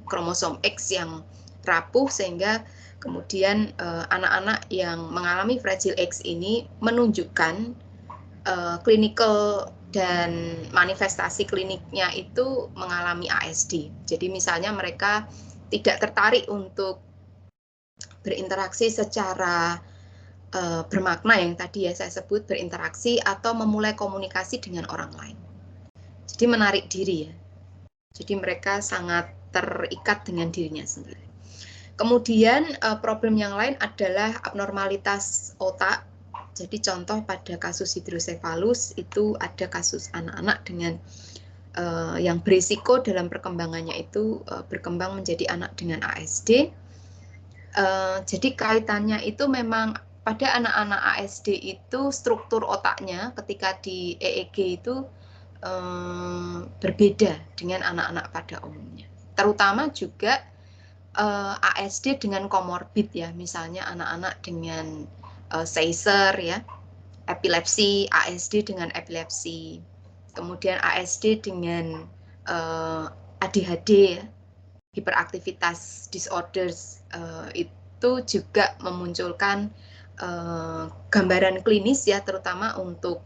kromosom X yang rapuh sehingga kemudian anak-anak yang mengalami Fragile X ini menunjukkan clinical dan manifestasi kliniknya itu mengalami ASD. Jadi misalnya mereka tidak tertarik untuk berinteraksi secara bermakna yang tadi ya saya sebut berinteraksi atau memulai komunikasi dengan orang lain. Jadi menarik diri ya. Jadi mereka sangat terikat dengan dirinya sendiri. Kemudian problem yang lain adalah abnormalitas otak. Jadi contoh pada kasus hidrosefalus itu ada kasus anak-anak dengan yang berisiko dalam perkembangannya itu berkembang menjadi anak dengan ASD. Jadi kaitannya itu memang pada anak-anak ASD itu struktur otaknya ketika di EEG itu berbeda dengan anak-anak pada umumnya. Terutama juga ASD dengan komorbid ya, misalnya anak-anak dengan seizure ya, epilepsi, ASD dengan epilepsi, kemudian ASD dengan ADHD ya, hiperaktivitas disorders, itu juga memunculkan gambaran klinis ya, terutama untuk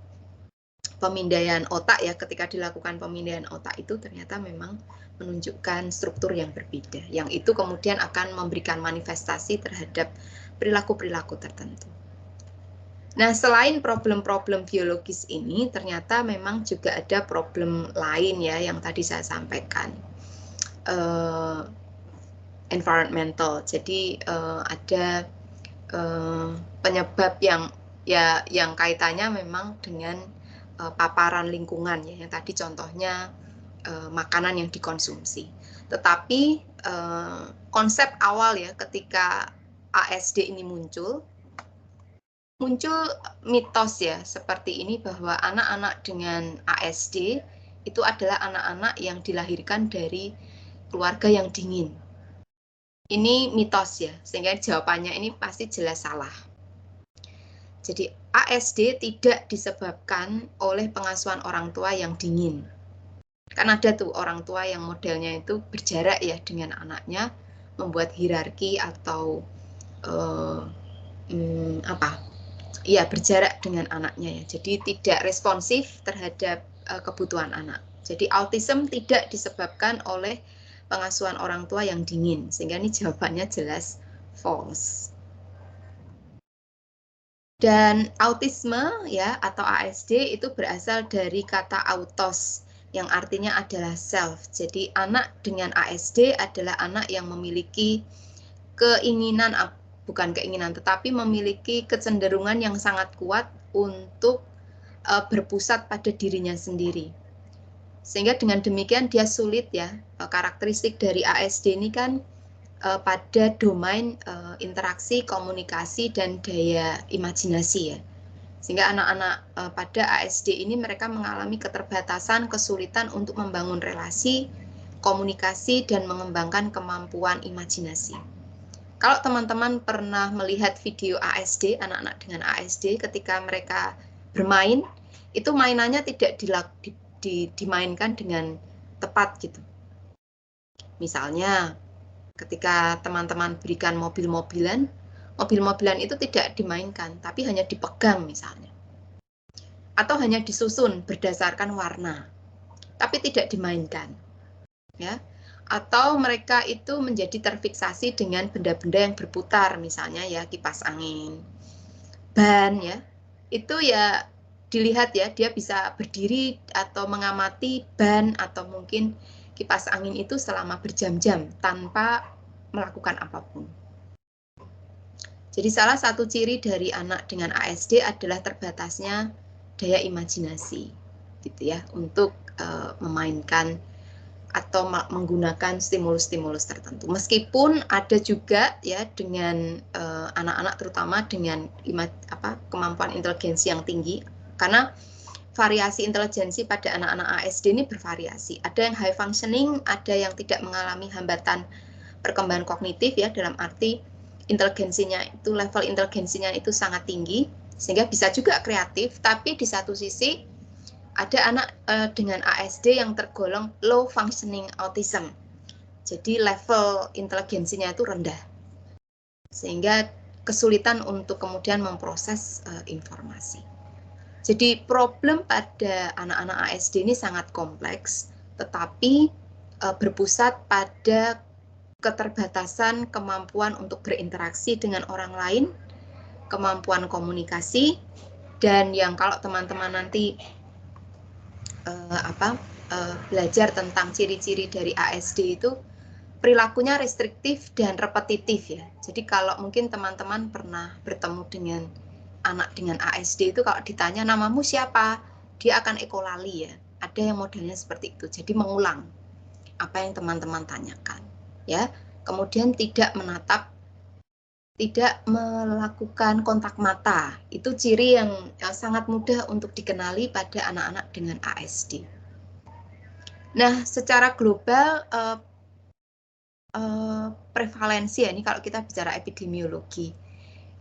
pemindaian otak ya. Ketika dilakukan pemindaian otak itu ternyata memang menunjukkan struktur yang berbeda, yang itu kemudian akan memberikan manifestasi terhadap perilaku-perilaku tertentu. Nah, selain problem-problem biologis ini, ternyata memang juga ada problem lain ya yang tadi saya sampaikan. Environmental. Jadi ada penyebab yang kaitannya memang dengan paparan lingkungan ya, yang tadi contohnya makanan yang dikonsumsi. Tetapi konsep awal ya ketika ASD ini muncul mitos ya seperti ini, bahwa anak-anak dengan ASD itu adalah anak-anak yang dilahirkan dari keluarga yang dingin. Ini mitos ya, sehingga jawabannya ini pasti jelas salah. Jadi ASD tidak disebabkan oleh pengasuhan orang tua yang dingin. Kan ada tuh orang tua yang modelnya itu berjarak ya dengan anaknya, membuat hierarki atau berjarak dengan anaknya ya. Jadi tidak responsif terhadap kebutuhan anak. Jadi autism tidak disebabkan oleh pengasuhan orang tua yang dingin, sehingga ini jawabannya jelas false. Dan autisme ya atau ASD itu berasal dari kata autos yang artinya adalah self. Jadi anak dengan ASD adalah anak yang memiliki keinginan, bukan keinginan, tetapi memiliki kecenderungan yang sangat kuat untuk berpusat pada dirinya sendiri. Sehingga dengan demikian dia sulit ya, karakteristik dari ASD ini kan pada domain interaksi, komunikasi, dan daya imajinasi ya. Sehingga anak-anak pada ASD ini mereka mengalami keterbatasan, kesulitan untuk membangun relasi, komunikasi, dan mengembangkan kemampuan imajinasi. Kalau teman-teman pernah melihat video ASD, anak-anak dengan ASD ketika mereka bermain, itu mainannya tidak dimainkan dengan tepat gitu. Misalnya ketika teman-teman berikan mobil-mobilan itu tidak dimainkan, tapi hanya dipegang misalnya. Atau hanya disusun berdasarkan warna, tapi tidak dimainkan. Ya. Atau mereka itu menjadi terfiksasi dengan benda-benda yang berputar, misalnya ya kipas angin, ban ya. Itu ya dilihat ya, dia bisa berdiri atau mengamati ban atau mungkin kipas angin itu selama berjam-jam tanpa melakukan apapun. Jadi salah satu ciri dari anak dengan ASD adalah terbatasnya daya imajinasi, gitu ya, untuk memainkan atau menggunakan stimulus-stimulus tertentu. Meskipun ada juga ya dengan anak-anak terutama dengan kemampuan inteligensi yang tinggi, karena variasi inteligensi pada anak-anak ASD ini bervariasi. Ada yang high functioning, ada yang tidak mengalami hambatan perkembangan kognitif ya, dalam arti inteligensinya itu, level inteligensinya itu sangat tinggi sehingga bisa juga kreatif, tapi di satu sisi ada anak dengan ASD yang tergolong low functioning autism. Jadi level inteligensinya itu rendah. Sehingga kesulitan untuk kemudian memproses informasi. Jadi problem pada anak-anak ASD ini sangat kompleks, tetapi berpusat pada keterbatasan kemampuan untuk berinteraksi dengan orang lain, kemampuan komunikasi, dan yang kalau teman-teman nanti belajar tentang ciri-ciri dari ASD itu perilakunya restriktif dan repetitif ya. Jadi kalau mungkin teman-teman pernah bertemu dengan anak dengan ASD itu kalau ditanya namamu siapa, dia akan ekolali ya. Ada yang modelnya seperti itu. Jadi mengulang apa yang teman-teman tanyakan ya. Kemudian tidak menatap, tidak melakukan kontak mata. Itu ciri yang sangat mudah untuk dikenali pada anak-anak dengan ASD. Nah, secara global prevalensi ya, ini kalau kita bicara epidemiologi,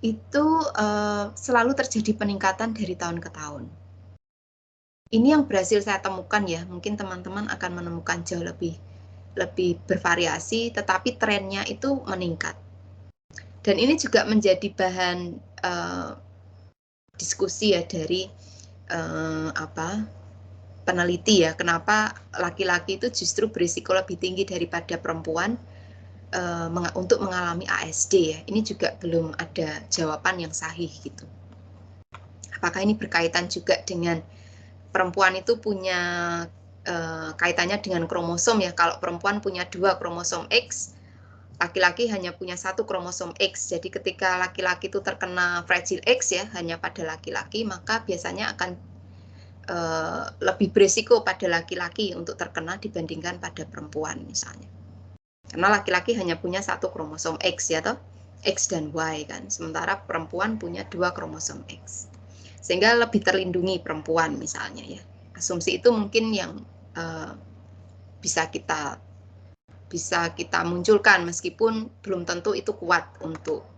itu selalu terjadi peningkatan dari tahun ke tahun. Ini yang berhasil saya temukan ya, mungkin teman-teman akan menemukan jauh lebih bervariasi, tetapi trennya itu meningkat. Dan ini juga menjadi bahan diskusi ya dari peneliti ya, kenapa laki-laki itu justru berisiko lebih tinggi daripada perempuan untuk mengalami ASD ya. Ini juga belum ada jawaban yang sahih gitu. Apakah ini berkaitan juga dengan perempuan itu punya kaitannya dengan kromosom ya. Kalau perempuan punya 2 kromosom X, laki-laki hanya punya 1 kromosom X. Jadi ketika laki-laki itu terkena Fragile X ya, hanya pada laki-laki, maka biasanya akan lebih berisiko pada laki-laki untuk terkena dibandingkan pada perempuan misalnya. Karena laki-laki hanya punya 1 kromosom X ya toh, X dan Y kan. Sementara perempuan punya 2 kromosom X. Sehingga lebih terlindungi perempuan misalnya ya. Asumsi itu mungkin yang bisa kita munculkan meskipun belum tentu itu kuat untuk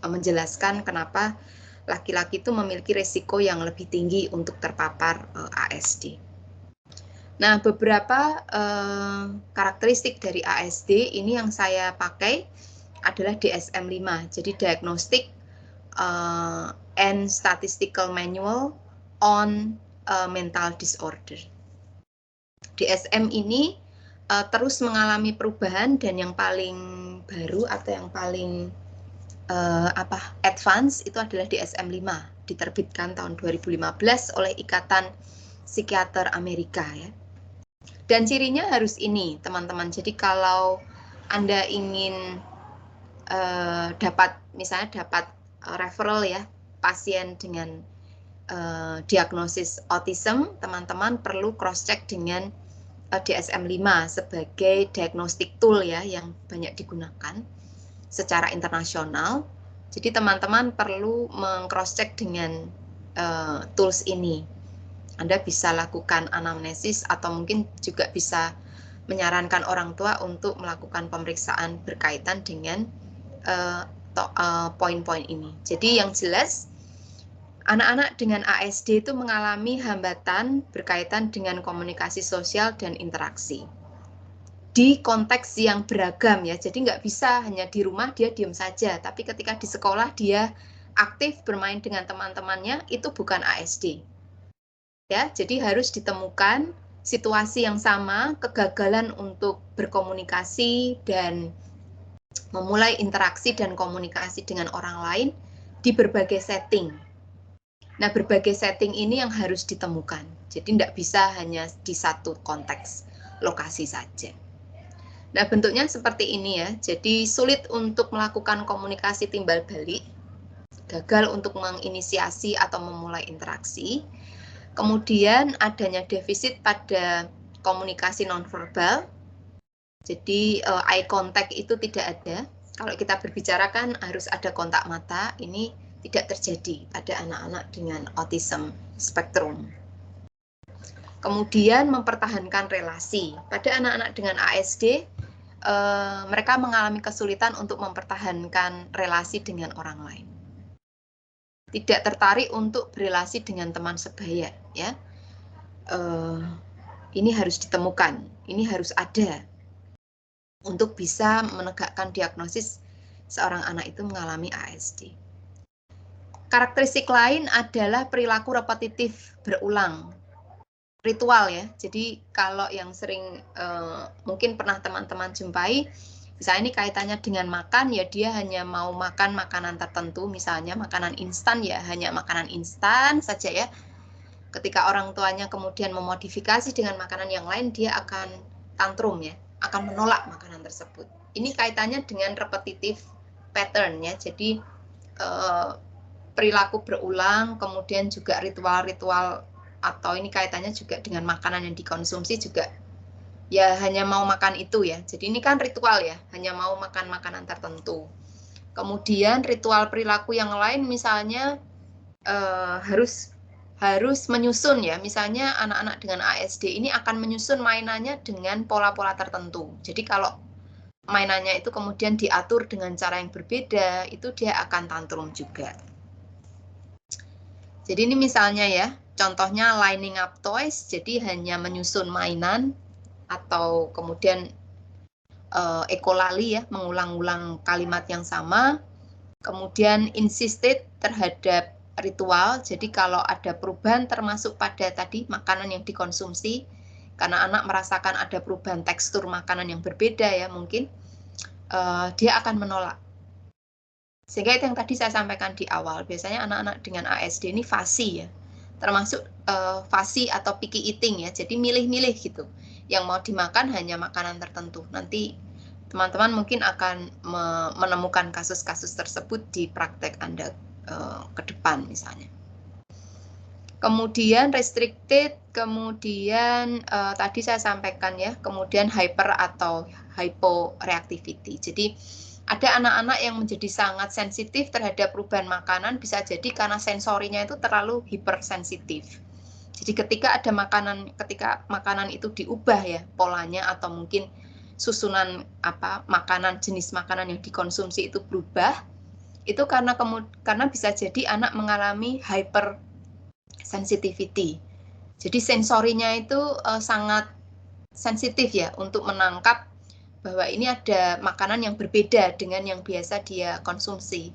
menjelaskan kenapa laki-laki itu memiliki resiko yang lebih tinggi untuk terpapar ASD. Nah, beberapa karakteristik dari ASD ini yang saya pakai adalah DSM-5, jadi Diagnostic and Statistical Manual on Mental Disorder. DSM ini terus mengalami perubahan dan yang paling baru atau yang paling advance itu adalah DSM-5, diterbitkan tahun 2015 oleh Ikatan Psikiater Amerika ya. Dan cirinya harus ini teman-teman. Jadi kalau Anda ingin dapat referral ya pasien dengan diagnosis autism, teman-teman perlu cross check dengan DSM-5 sebagai diagnostic tool ya yang banyak digunakan secara internasional. Jadi teman-teman perlu meng-cross check dengan tools ini. Anda bisa lakukan anamnesis atau mungkin juga bisa menyarankan orang tua untuk melakukan pemeriksaan berkaitan dengan poin-poin ini. Jadi yang jelas anak-anak dengan ASD itu mengalami hambatan berkaitan dengan komunikasi sosial dan interaksi. Di konteks yang beragam ya, jadi nggak bisa hanya di rumah dia diam saja, tapi ketika di sekolah dia aktif bermain dengan teman-temannya, itu bukan ASD. Ya, jadi harus ditemukan situasi yang sama, kegagalan untuk berkomunikasi dan memulai interaksi dan komunikasi dengan orang lain di berbagai setting. Nah, berbagai setting ini yang harus ditemukan. Jadi tidak bisa hanya di satu konteks lokasi saja. Nah, bentuknya seperti ini ya. Jadi sulit untuk melakukan komunikasi timbal balik. gagal untuk menginisiasi atau memulai interaksi. Kemudian adanya defisit pada komunikasi nonverbal. Jadi eye contact itu tidak ada. Kalau kita berbicara kan harus ada kontak mata, ini tidak terjadi pada anak-anak dengan autism spektrum. Kemudian mempertahankan relasi. Pada anak-anak dengan ASD, mereka mengalami kesulitan untuk mempertahankan relasi dengan orang lain. Tidak tertarik untuk berelasi dengan teman sebaya, ya. Ini harus ditemukan, ini harus ada untuk bisa menegakkan diagnosis seorang anak itu mengalami ASD. Karakteristik lain adalah perilaku repetitif berulang, ritual ya. Jadi kalau yang sering mungkin pernah teman-teman jumpai, misalnya ini kaitannya dengan makan, ya dia hanya mau makan makanan tertentu, misalnya makanan instan ya, hanya makanan instan saja ya. Ketika orang tuanya kemudian memodifikasi dengan makanan yang lain, dia akan tantrum ya, akan menolak makanan tersebut. Ini kaitannya dengan repetitive pattern ya, jadi perilaku berulang, kemudian juga ritual-ritual, atau ini kaitannya juga dengan makanan yang dikonsumsi juga ya hanya mau makan itu ya. Jadi ini kan ritual ya, hanya mau makan makanan tertentu. Kemudian ritual perilaku yang lain misalnya harus menyusun ya. Misalnya anak-anak dengan ASD ini akan menyusun mainannya dengan pola-pola tertentu. Jadi kalau mainannya itu kemudian diatur dengan cara yang berbeda, itu dia akan tantrum juga. Jadi ini misalnya ya, contohnya lining up toys, jadi hanya menyusun mainan, atau kemudian ekolali ya, mengulang-ulang kalimat yang sama. Kemudian insisted terhadap ritual, jadi kalau ada perubahan termasuk pada tadi makanan yang dikonsumsi, karena anak merasakan ada perubahan tekstur makanan yang berbeda ya mungkin, dia akan menolak. Sehingga itu yang tadi saya sampaikan di awal, biasanya anak-anak dengan ASD ini fussy ya, termasuk fussy atau picky eating ya, jadi milih-milih gitu. Yang mau dimakan hanya makanan tertentu. Nanti teman-teman mungkin akan menemukan kasus-kasus tersebut di praktek Anda ke depan misalnya. Kemudian restricted, kemudian tadi saya sampaikan ya, kemudian hyper atau hyporeactivity. Jadi ada anak-anak yang menjadi sangat sensitif terhadap perubahan makanan, bisa jadi karena sensorinya itu terlalu hipersensitif. Jadi ketika ada makanan, ketika makanan itu diubah ya polanya, atau mungkin susunan makanan, jenis makanan yang dikonsumsi itu berubah, itu karena bisa jadi anak mengalami hypersensitivity. Jadi sensorinya itu sangat sensitif ya untuk menangkap bahwa ini ada makanan yang berbeda dengan yang biasa dia konsumsi.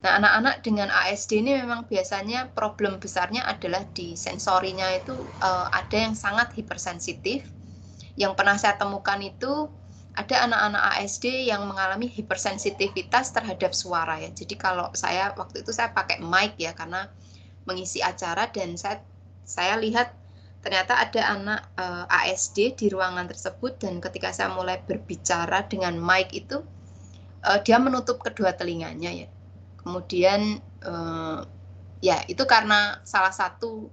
Nah, anak-anak dengan ASD ini memang biasanya problem besarnya adalah di sensorinya itu ada yang sangat hipersensitif. Yang pernah saya temukan itu ada anak-anak ASD yang mengalami hipersensitivitas terhadap suara ya. Jadi kalau saya waktu itu saya pakai mic ya karena mengisi acara, dan saya lihat ternyata ada anak ASD di ruangan tersebut, dan ketika saya mulai berbicara dengan mic itu dia menutup kedua telinganya ya. Kemudian ya itu karena salah satu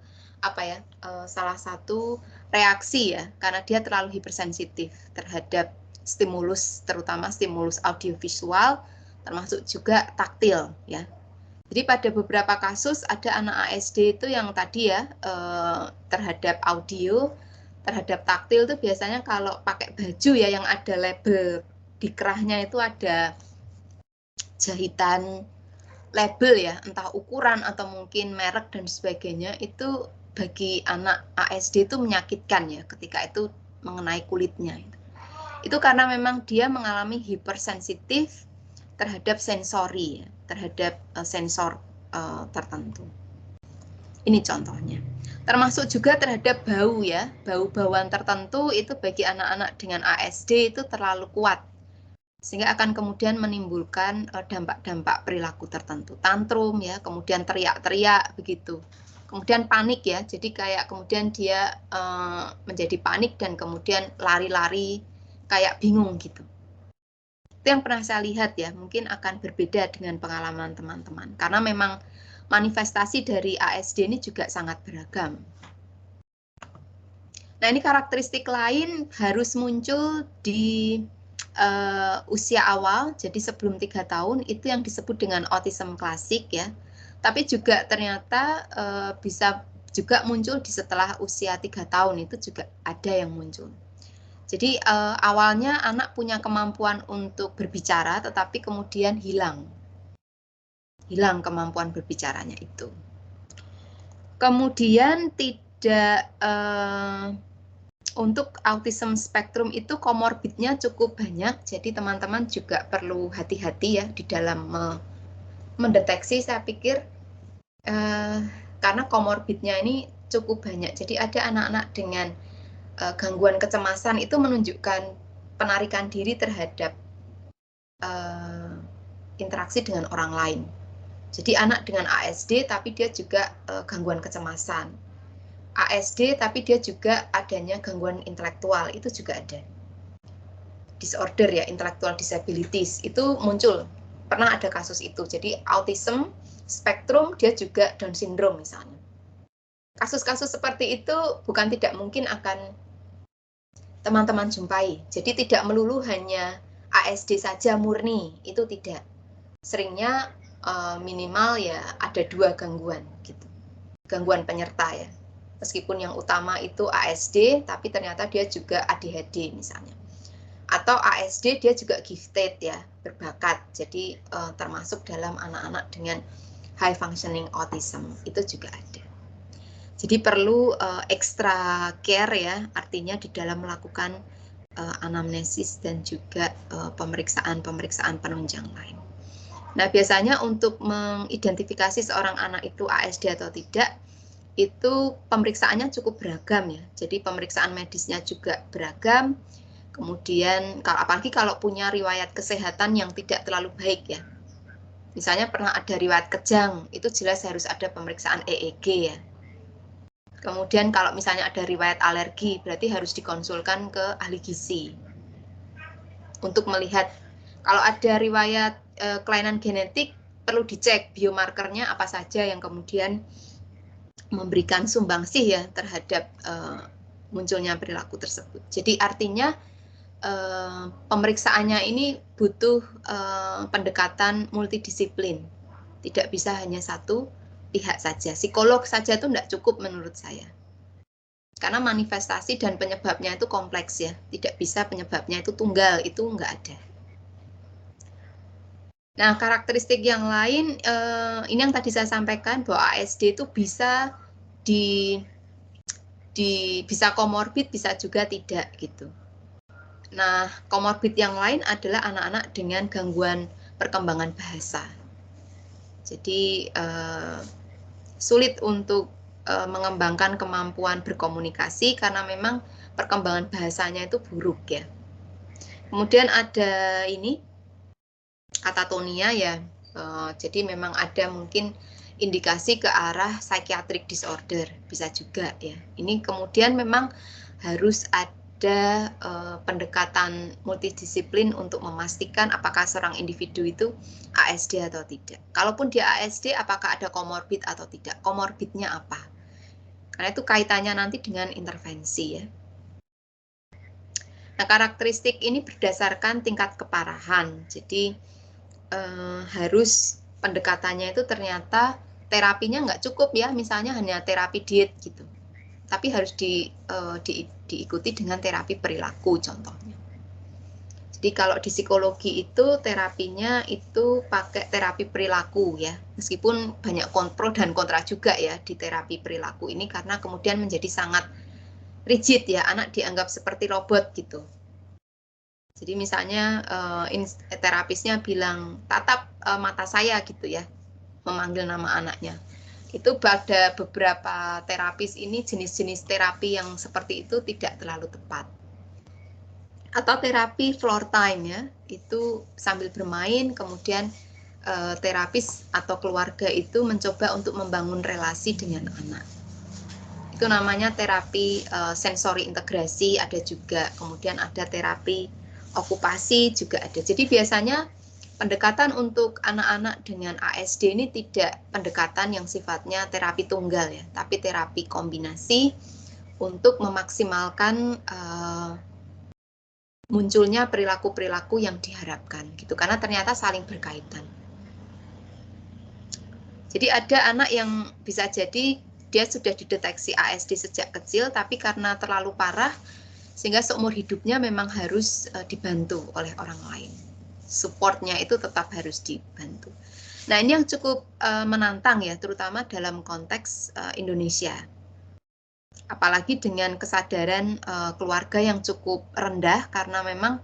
reaksi ya, karena dia terlalu hipersensitif terhadap stimulus, terutama stimulus audiovisual, termasuk juga taktil ya. Jadi pada beberapa kasus ada anak ASD itu yang tadi ya terhadap audio, terhadap taktil itu biasanya kalau pakai baju ya yang ada label di kerahnya itu ada jahitan label ya, entah ukuran atau mungkin merek dan sebagainya, itu bagi anak ASD itu menyakitkan ya ketika itu mengenai kulitnya. Itu karena memang dia mengalami hipersensitif terhadap sensori, terhadap sensor tertentu. Ini contohnya. Termasuk juga terhadap bau ya, bau-bauan tertentu itu bagi anak-anak dengan ASD itu terlalu kuat, sehingga akan kemudian menimbulkan dampak-dampak perilaku tertentu, tantrum ya, kemudian teriak-teriak begitu. Kemudian panik ya, jadi kayak kemudian dia menjadi panik dan kemudian lari-lari kayak bingung gitu. Itu yang pernah saya lihat ya, mungkin akan berbeda dengan pengalaman teman-teman. Karena memang manifestasi dari ASD ini juga sangat beragam. Nah, ini karakteristik lain harus muncul di usia awal, jadi sebelum 3 tahun, itu yang disebut dengan autism klasik ya. Tapi juga ternyata bisa juga muncul di setelah usia 3 tahun, itu juga ada yang muncul. Jadi awalnya anak punya kemampuan untuk berbicara, tetapi kemudian hilang kemampuan berbicaranya itu. Kemudian tidak untuk autism spektrum itu komorbidnya cukup banyak, jadi teman-teman juga perlu hati-hati ya di dalam mendeteksi. Saya pikir karena komorbidnya ini cukup banyak, jadi ada anak-anak dengan gangguan kecemasan itu menunjukkan penarikan diri terhadap interaksi dengan orang lain. Jadi anak dengan ASD tapi dia juga gangguan kecemasan. ASD tapi dia juga adanya gangguan intelektual, itu juga ada. Disorder ya, intellectual disabilities, itu muncul. Pernah ada kasus itu. Jadi autism spektrum dia juga Down syndrome misalnya. Kasus-kasus seperti itu bukan tidak mungkin akan teman-teman jumpai. Jadi tidak melulu hanya ASD saja murni, itu tidak. Seringnya minimal ya ada 2 gangguan gitu. Gangguan penyerta ya. Meskipun yang utama itu ASD, tapi ternyata dia juga ADHD misalnya. Atau ASD dia juga gifted ya, berbakat. Jadi termasuk dalam anak-anak dengan high functioning autism, itu juga ada. Jadi perlu extra care ya, artinya di dalam melakukan anamnesis dan juga pemeriksaan penunjang lain. Nah, biasanya untuk mengidentifikasi seorang anak itu ASD atau tidak, itu pemeriksaannya cukup beragam ya. Jadi pemeriksaan medisnya juga beragam. Kemudian apalagi kalau punya riwayat kesehatan yang tidak terlalu baik ya. Misalnya pernah ada riwayat kejang, itu jelas harus ada pemeriksaan EEG ya. Kemudian kalau misalnya ada riwayat alergi, berarti harus dikonsulkan ke ahli gizi untuk melihat. Kalau ada riwayat kelainan genetik, perlu dicek biomarkernya apa saja yang kemudian memberikan sumbangsih ya terhadap munculnya perilaku tersebut. Jadi artinya pemeriksaannya ini butuh pendekatan multidisiplin, tidak bisa hanya satu pihak saja. Psikolog saja itu tidak cukup menurut saya. Karena manifestasi dan penyebabnya itu kompleks ya, tidak bisa penyebabnya itu tunggal, itu enggak ada. Nah, karakteristik yang lain, ini yang tadi saya sampaikan bahwa ASD itu bisa bisa komorbid, bisa juga tidak gitu. Nah, komorbid yang lain adalah anak-anak dengan gangguan perkembangan bahasa. Jadi sulit untuk mengembangkan kemampuan berkomunikasi karena memang perkembangan bahasanya itu buruk ya. Kemudian ada ini katatonia ya. Jadi memang ada mungkin indikasi ke arah psychiatric disorder, bisa juga ya. Ini kemudian memang harus ada pendekatan multidisiplin untuk memastikan apakah seorang individu itu ASD atau tidak. Kalaupun dia ASD, apakah ada komorbid atau tidak? Komorbidnya apa? Karena itu kaitannya nanti dengan intervensi ya. Nah, karakteristik ini berdasarkan tingkat keparahan. Jadi harus pendekatannya itu ternyata terapinya nggak cukup ya, misalnya hanya terapi diet gitu. Tapi harus diikuti dengan terapi perilaku contohnya. Jadi kalau di psikologi itu terapinya itu pakai terapi perilaku ya, meskipun banyak pro dan kontra juga ya di terapi perilaku ini karena kemudian menjadi sangat rigid ya, anak dianggap seperti robot gitu. Jadi misalnya terapisnya bilang tatap mata saya gitu ya, memanggil nama anaknya. Itu pada beberapa terapis ini jenis-jenis terapi yang seperti itu tidak terlalu tepat. Atau terapi floor time ya, itu sambil bermain kemudian terapis atau keluarga itu mencoba untuk membangun relasi dengan anak. Itu namanya terapi sensori integrasi, ada juga. Kemudian ada terapi okupasi juga ada. Jadi biasanya pendekatan untuk anak-anak dengan ASD ini tidak pendekatan yang sifatnya terapi tunggal ya, tapi terapi kombinasi untuk memaksimalkan munculnya perilaku-perilaku yang diharapkan gitu, karena ternyata saling berkaitan. Jadi ada anak yang bisa jadi dia sudah dideteksi ASD sejak kecil, tapi karena terlalu parah sehingga seumur hidupnya memang harus dibantu oleh orang lain. Supportnya itu tetap harus dibantu. Nah, ini yang cukup menantang ya, terutama dalam konteks Indonesia. Apalagi dengan kesadaran keluarga yang cukup rendah, karena memang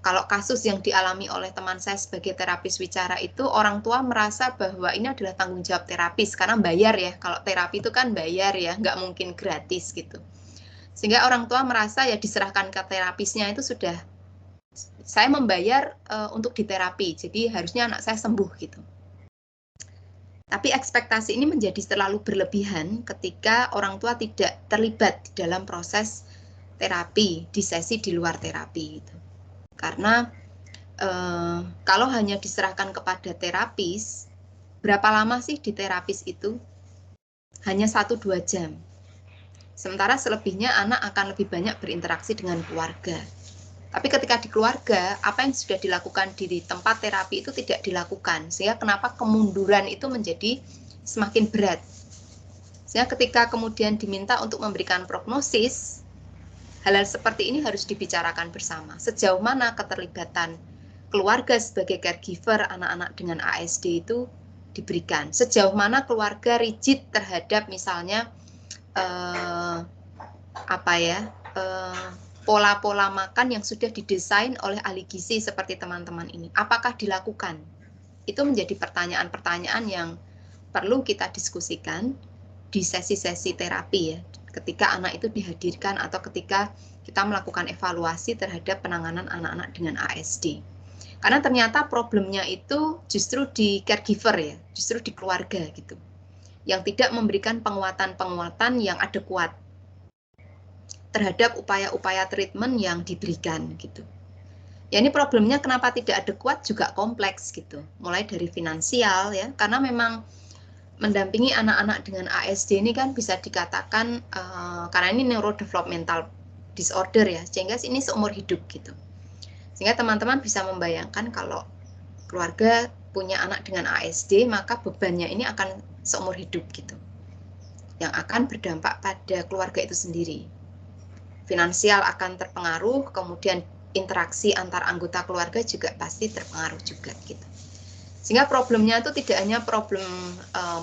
kalau kasus yang dialami oleh teman saya sebagai terapis wicara itu, orang tua merasa bahwa ini adalah tanggung jawab terapis, karena bayar ya, kalau terapi itu kan bayar ya, nggak mungkin gratis gitu. Sehingga orang tua merasa ya diserahkan ke terapisnya itu sudah, saya membayar untuk diterapi, jadi harusnya anak saya sembuh gitu. Tapi ekspektasi ini menjadi terlalu berlebihan ketika orang tua tidak terlibat di dalam proses terapi, di sesi di luar terapi gitu. Karena kalau hanya diserahkan kepada terapis, berapa lama sih di terapis itu? Hanya 1-2 jam. Sementara selebihnya anak akan lebih banyak berinteraksi dengan keluarga. Tapi ketika di keluarga, apa yang sudah dilakukan di tempat terapi itu tidak dilakukan. Sehingga kenapa kemunduran itu menjadi semakin berat. Sehingga ketika kemudian diminta untuk memberikan prognosis, hal-hal seperti ini harus dibicarakan bersama. Sejauh mana keterlibatan keluarga sebagai caregiver anak-anak dengan ASD itu diberikan. Sejauh mana keluarga rigid terhadap misalnya pola-pola makan yang sudah didesain oleh ahli gizi seperti teman-teman ini. Apakah dilakukan? Itu menjadi pertanyaan-pertanyaan yang perlu kita diskusikan di sesi-sesi terapi ya, ketika anak itu dihadirkan atau ketika kita melakukan evaluasi terhadap penanganan anak-anak dengan ASD. Karena ternyata problemnya itu justru di caregiver ya, justru di keluarga gitu, yang tidak memberikan penguatan-penguatan yang adekuat terhadap upaya-upaya treatment yang diberikan gitu. Ya ini problemnya kenapa tidak adekuat juga kompleks gitu. Mulai dari finansial ya, karena memang mendampingi anak-anak dengan ASD ini kan bisa dikatakan karena ini neurodevelopmental disorder ya, sehingga ini seumur hidup gitu. Sehingga teman-teman bisa membayangkan kalau keluarga punya anak dengan ASD, maka bebannya ini akan seumur hidup gitu. Yang akan berdampak pada keluarga itu sendiri. Finansial akan terpengaruh, kemudian interaksi antar anggota keluarga juga pasti terpengaruh juga gitu. Sehingga problemnya itu tidak hanya problem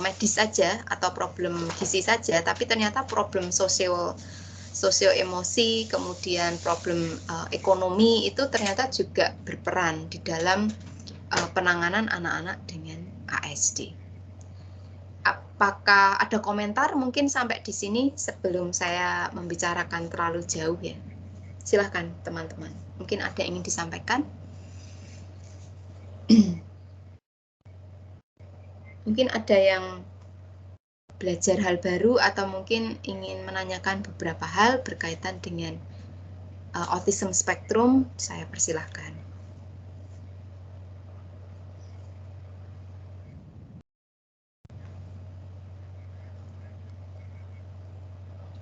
medis saja atau problem gizi saja, tapi ternyata problem sosio-emosi, kemudian problem ekonomi itu ternyata juga berperan di dalam penanganan anak-anak dengan ASD. Apakah ada komentar mungkin sampai di sini sebelum saya membicarakan terlalu jauh ya? Silahkan teman-teman, mungkin ada yang ingin disampaikan? Mungkin ada yang belajar hal baru atau mungkin ingin menanyakan beberapa hal berkaitan dengan autism spektrum, saya persilahkan.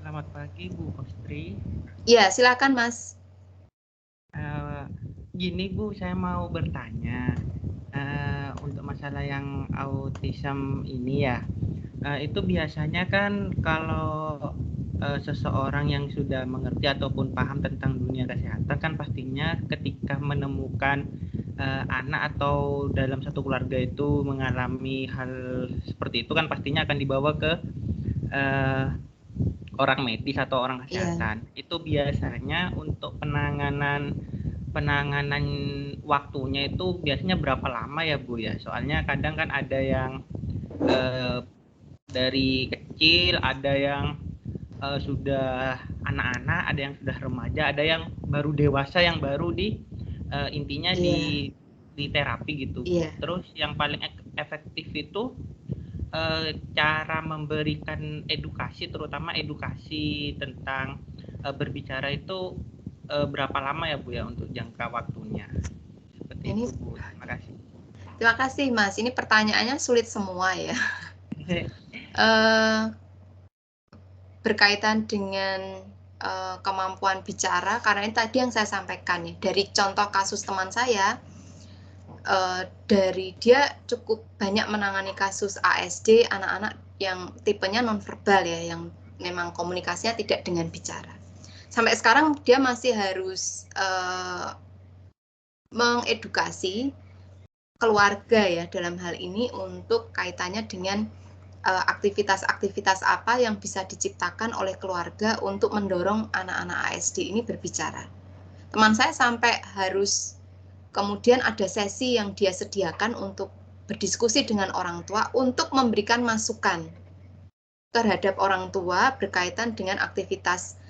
Selamat pagi Bu Kostri. Ya, silakan Mas. Gini Bu, saya mau bertanya untuk masalah yang autism ini ya. Itu biasanya kan kalau seseorang yang sudah mengerti ataupun paham tentang dunia kesehatan kan pastinya ketika menemukan anak atau dalam satu keluarga itu mengalami hal seperti itu kan pastinya akan dibawa ke orang medis atau orang kesehatan. Itu biasanya untuk penanganan waktunya itu biasanya berapa lama ya Bu ya? Soalnya kadang kan ada yang dari kecil, ada yang sudah anak-anak, ada yang sudah remaja, ada yang baru dewasa, yang baru intinya di terapi gitu. Terus yang paling efektif itu cara memberikan edukasi, terutama edukasi tentang berbicara itu berapa lama ya Bu ya untuk jangka waktunya? Seperti Ini, itu Bu. Terima kasih. terima kasih Mas. Ini pertanyaannya sulit semua ya. Berkaitan dengan kemampuan bicara, karena ini tadi yang saya sampaikan ya, dari contoh kasus teman saya, dari dia cukup banyak menangani kasus ASD anak-anak yang tipenya nonverbal ya, yang memang komunikasinya tidak dengan bicara. Sampai sekarang dia masih harus mengedukasi keluarga ya dalam hal ini untuk kaitannya dengan aktivitas-aktivitas apa yang bisa diciptakan oleh keluarga untuk mendorong anak-anak ASD ini berbicara. Teman saya sampai harus kemudian ada sesi yang dia sediakan untuk berdiskusi dengan orang tua untuk memberikan masukan terhadap orang tua berkaitan dengan aktivitas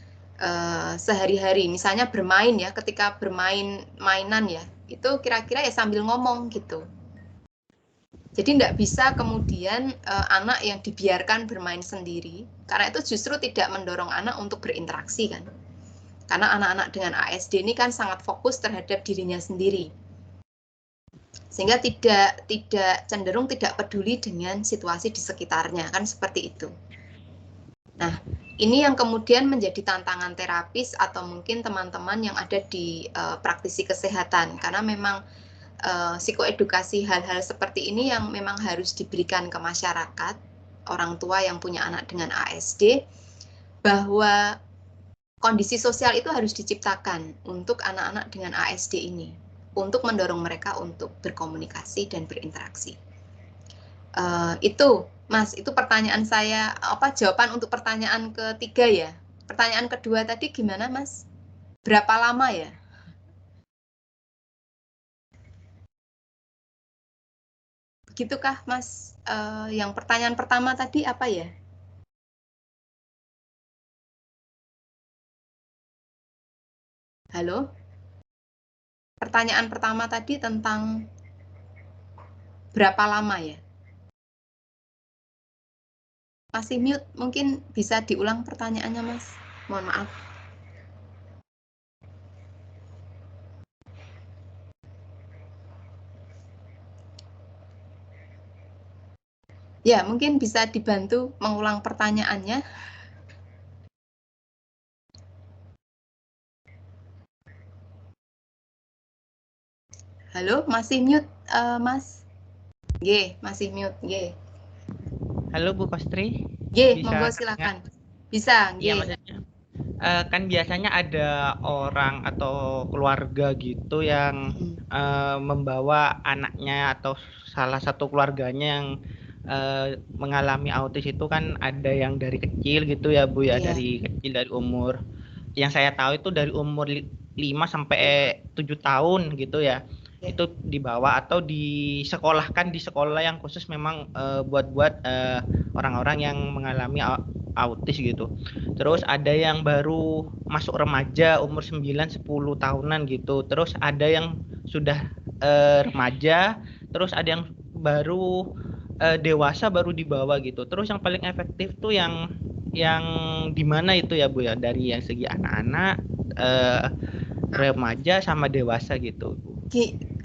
sehari-hari. Misalnya bermain ya, ketika bermain mainan ya, itu kira-kira ya sambil ngomong gitu. Jadi tidak bisa kemudian anak yang dibiarkan bermain sendiri, karena itu justru tidak mendorong anak untuk berinteraksi kan. Karena anak-anak dengan ASD ini kan sangat fokus terhadap dirinya sendiri. Sehingga tidak cenderung tidak peduli dengan situasi di sekitarnya, kan seperti itu. Nah, ini yang kemudian menjadi tantangan terapis atau mungkin teman-teman yang ada di praktisi kesehatan, karena memang psikoedukasi hal-hal seperti ini yang memang harus diberikan ke masyarakat, orang tua yang punya anak dengan ASD, bahwa kondisi sosial itu harus diciptakan untuk anak-anak dengan ASD ini, untuk mendorong mereka untuk berkomunikasi dan berinteraksi. Itu, Mas, itu pertanyaan saya, jawaban untuk pertanyaan ketiga ya. Pertanyaan kedua tadi gimana, Mas? Berapa lama ya? Begitukah, Mas? Yang pertanyaan pertama tadi apa ya? Halo? Pertanyaan pertama tadi tentang berapa lama ya? Masih mute, mungkin bisa diulang pertanyaannya, Mas. Mohon maaf. Ya, mungkin bisa dibantu mengulang pertanyaannya. Halo, masih mute, Mas? G, masih mute, G. Halo Bu Kostri. G, monggo silakan. Bisa, G. Iya, maksudnya kan biasanya ada orang atau keluarga gitu yang membawa anaknya atau salah satu keluarganya yang mengalami autis itu kan ada yang dari kecil gitu ya Bu ya, dari kecil, dari umur yang saya tahu itu dari umur 5 sampai 7 tahun gitu ya. Itu dibawa atau disekolahkan di sekolah yang khusus memang buat orang-orang yang mengalami autis gitu. Terus ada yang baru masuk remaja umur 9-10 tahunan gitu. Terus ada yang sudah remaja, terus ada yang baru dewasa baru dibawa gitu. Terus yang paling efektif tuh yang di mana itu ya Bu ya, dari yang segi anak-anak, remaja sama dewasa gitu Bu.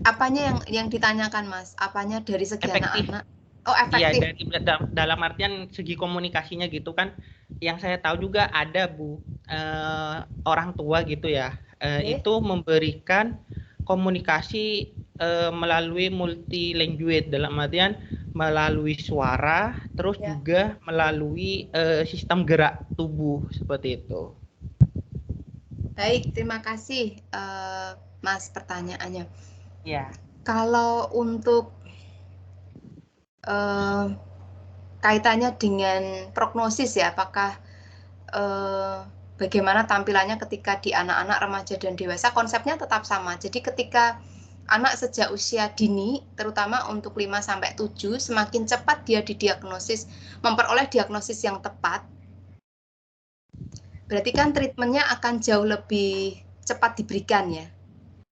Apanya yang ditanyakan Mas? Apanya dari segi anak-anak? Oh, efektif. Iya, dalam artian segi komunikasinya gitu kan. Yang saya tahu juga ada Bu, orang tua gitu ya, itu memberikan komunikasi melalui multi language, dalam artian melalui suara, terus juga melalui sistem gerak tubuh seperti itu. Baik, terima kasih Mas pertanyaannya. Ya. Kalau untuk kaitannya dengan prognosis ya, apakah bagaimana tampilannya ketika di anak-anak, remaja, dan dewasa, konsepnya tetap sama. Jadi ketika anak sejak usia dini, terutama untuk 5-7, semakin cepat dia didiagnosis, memperoleh diagnosis yang tepat, berarti kan treatmentnya akan jauh lebih cepat diberikan ya,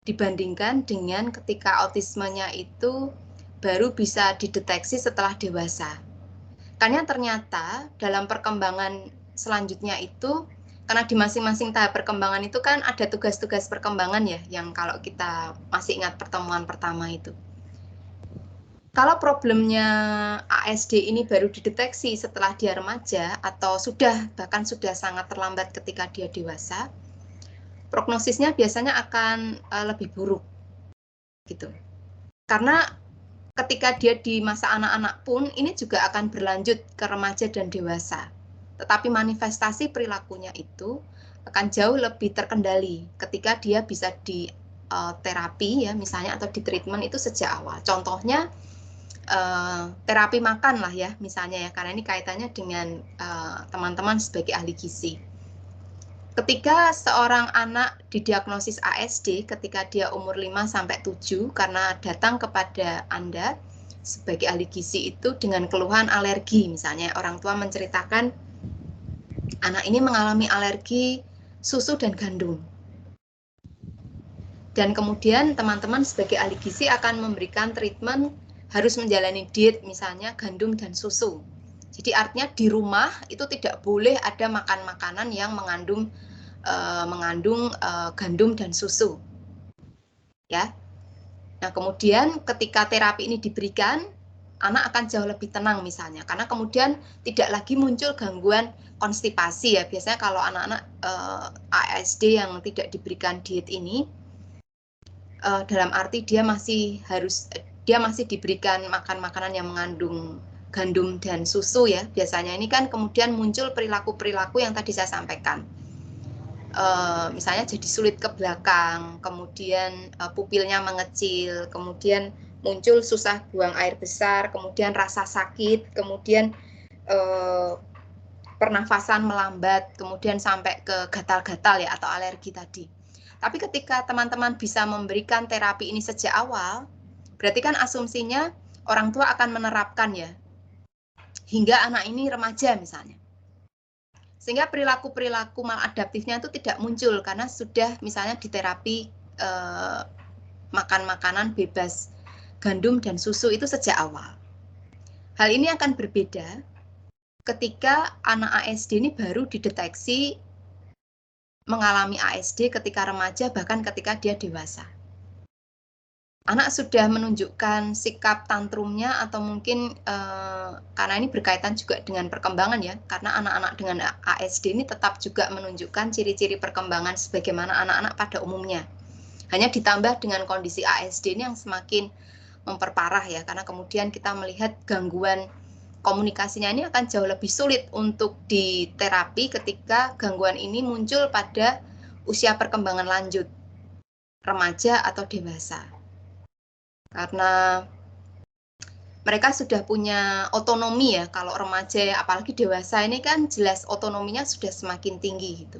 dibandingkan dengan ketika autismenya itu baru bisa dideteksi setelah dewasa. Karena ternyata dalam perkembangan selanjutnya itu karena di masing-masing tahap perkembangan itu kan ada tugas-tugas perkembangan ya, yang kalau kita masih ingat pertemuan pertama itu. Kalau problemnya ASD ini baru dideteksi setelah dia remaja atau bahkan sudah sangat terlambat ketika dia dewasa, prognosisnya biasanya akan lebih buruk gitu. Karena ketika dia di masa anak-anak pun ini juga akan berlanjut ke remaja dan dewasa. Tetapi manifestasi perilakunya itu akan jauh lebih terkendali ketika dia bisa di terapi ya misalnya atau di treatment itu sejak awal. Contohnya terapi makan lah ya misalnya ya, karena ini kaitannya dengan teman-teman sebagai ahli gizi. Ketika seorang anak didiagnosis ASD ketika dia umur 5-7 karena datang kepada Anda sebagai ahli gizi itu dengan keluhan alergi, misalnya orang tua menceritakan anak ini mengalami alergi susu dan gandum. Dan kemudian teman-teman sebagai ahli gizi akan memberikan treatment harus menjalani diet misalnya gandum dan susu. Jadi artinya di rumah itu tidak boleh ada makan makanan yang mengandung gandum dan susu. Ya. Nah, kemudian ketika terapi ini diberikan, anak akan jauh lebih tenang misalnya karena kemudian tidak lagi muncul gangguan konstipasi ya. Biasanya kalau anak-anak ASD yang tidak diberikan diet ini dalam arti dia masih diberikan makan makanan yang mengandung gandum dan susu ya. Biasanya ini kan kemudian muncul perilaku-perilaku yang tadi saya sampaikan. Misalnya jadi sulit ke belakang, kemudian pupilnya mengecil, kemudian muncul susah buang air besar, kemudian rasa sakit, kemudian pernafasan melambat, kemudian sampai ke gatal-gatal ya atau alergi tadi. Tapi ketika teman-teman bisa memberikan terapi ini sejak awal, berarti kan asumsinya orang tua akan menerapkan ya, hingga anak ini remaja misalnya. Sehingga perilaku-perilaku maladaptifnya itu tidak muncul karena sudah misalnya di terapi makan makanan bebas gandum dan susu itu sejak awal. Hal ini akan berbeda ketika anak ASD ini baru dideteksi mengalami ASD ketika remaja bahkan ketika dia dewasa. Anak sudah menunjukkan sikap tantrumnya atau mungkin karena ini berkaitan juga dengan perkembangan ya, karena anak-anak dengan ASD ini tetap juga menunjukkan ciri-ciri perkembangan sebagaimana anak-anak pada umumnya. Hanya ditambah dengan kondisi ASD ini yang semakin memperparah ya, karena kemudian kita melihat gangguan komunikasinya ini akan jauh lebih sulit untuk diterapi ketika gangguan ini muncul pada usia perkembangan lanjut, remaja atau dewasa. Karena mereka sudah punya otonomi ya, kalau remaja apalagi dewasa ini kan jelas otonominya sudah semakin tinggi gitu.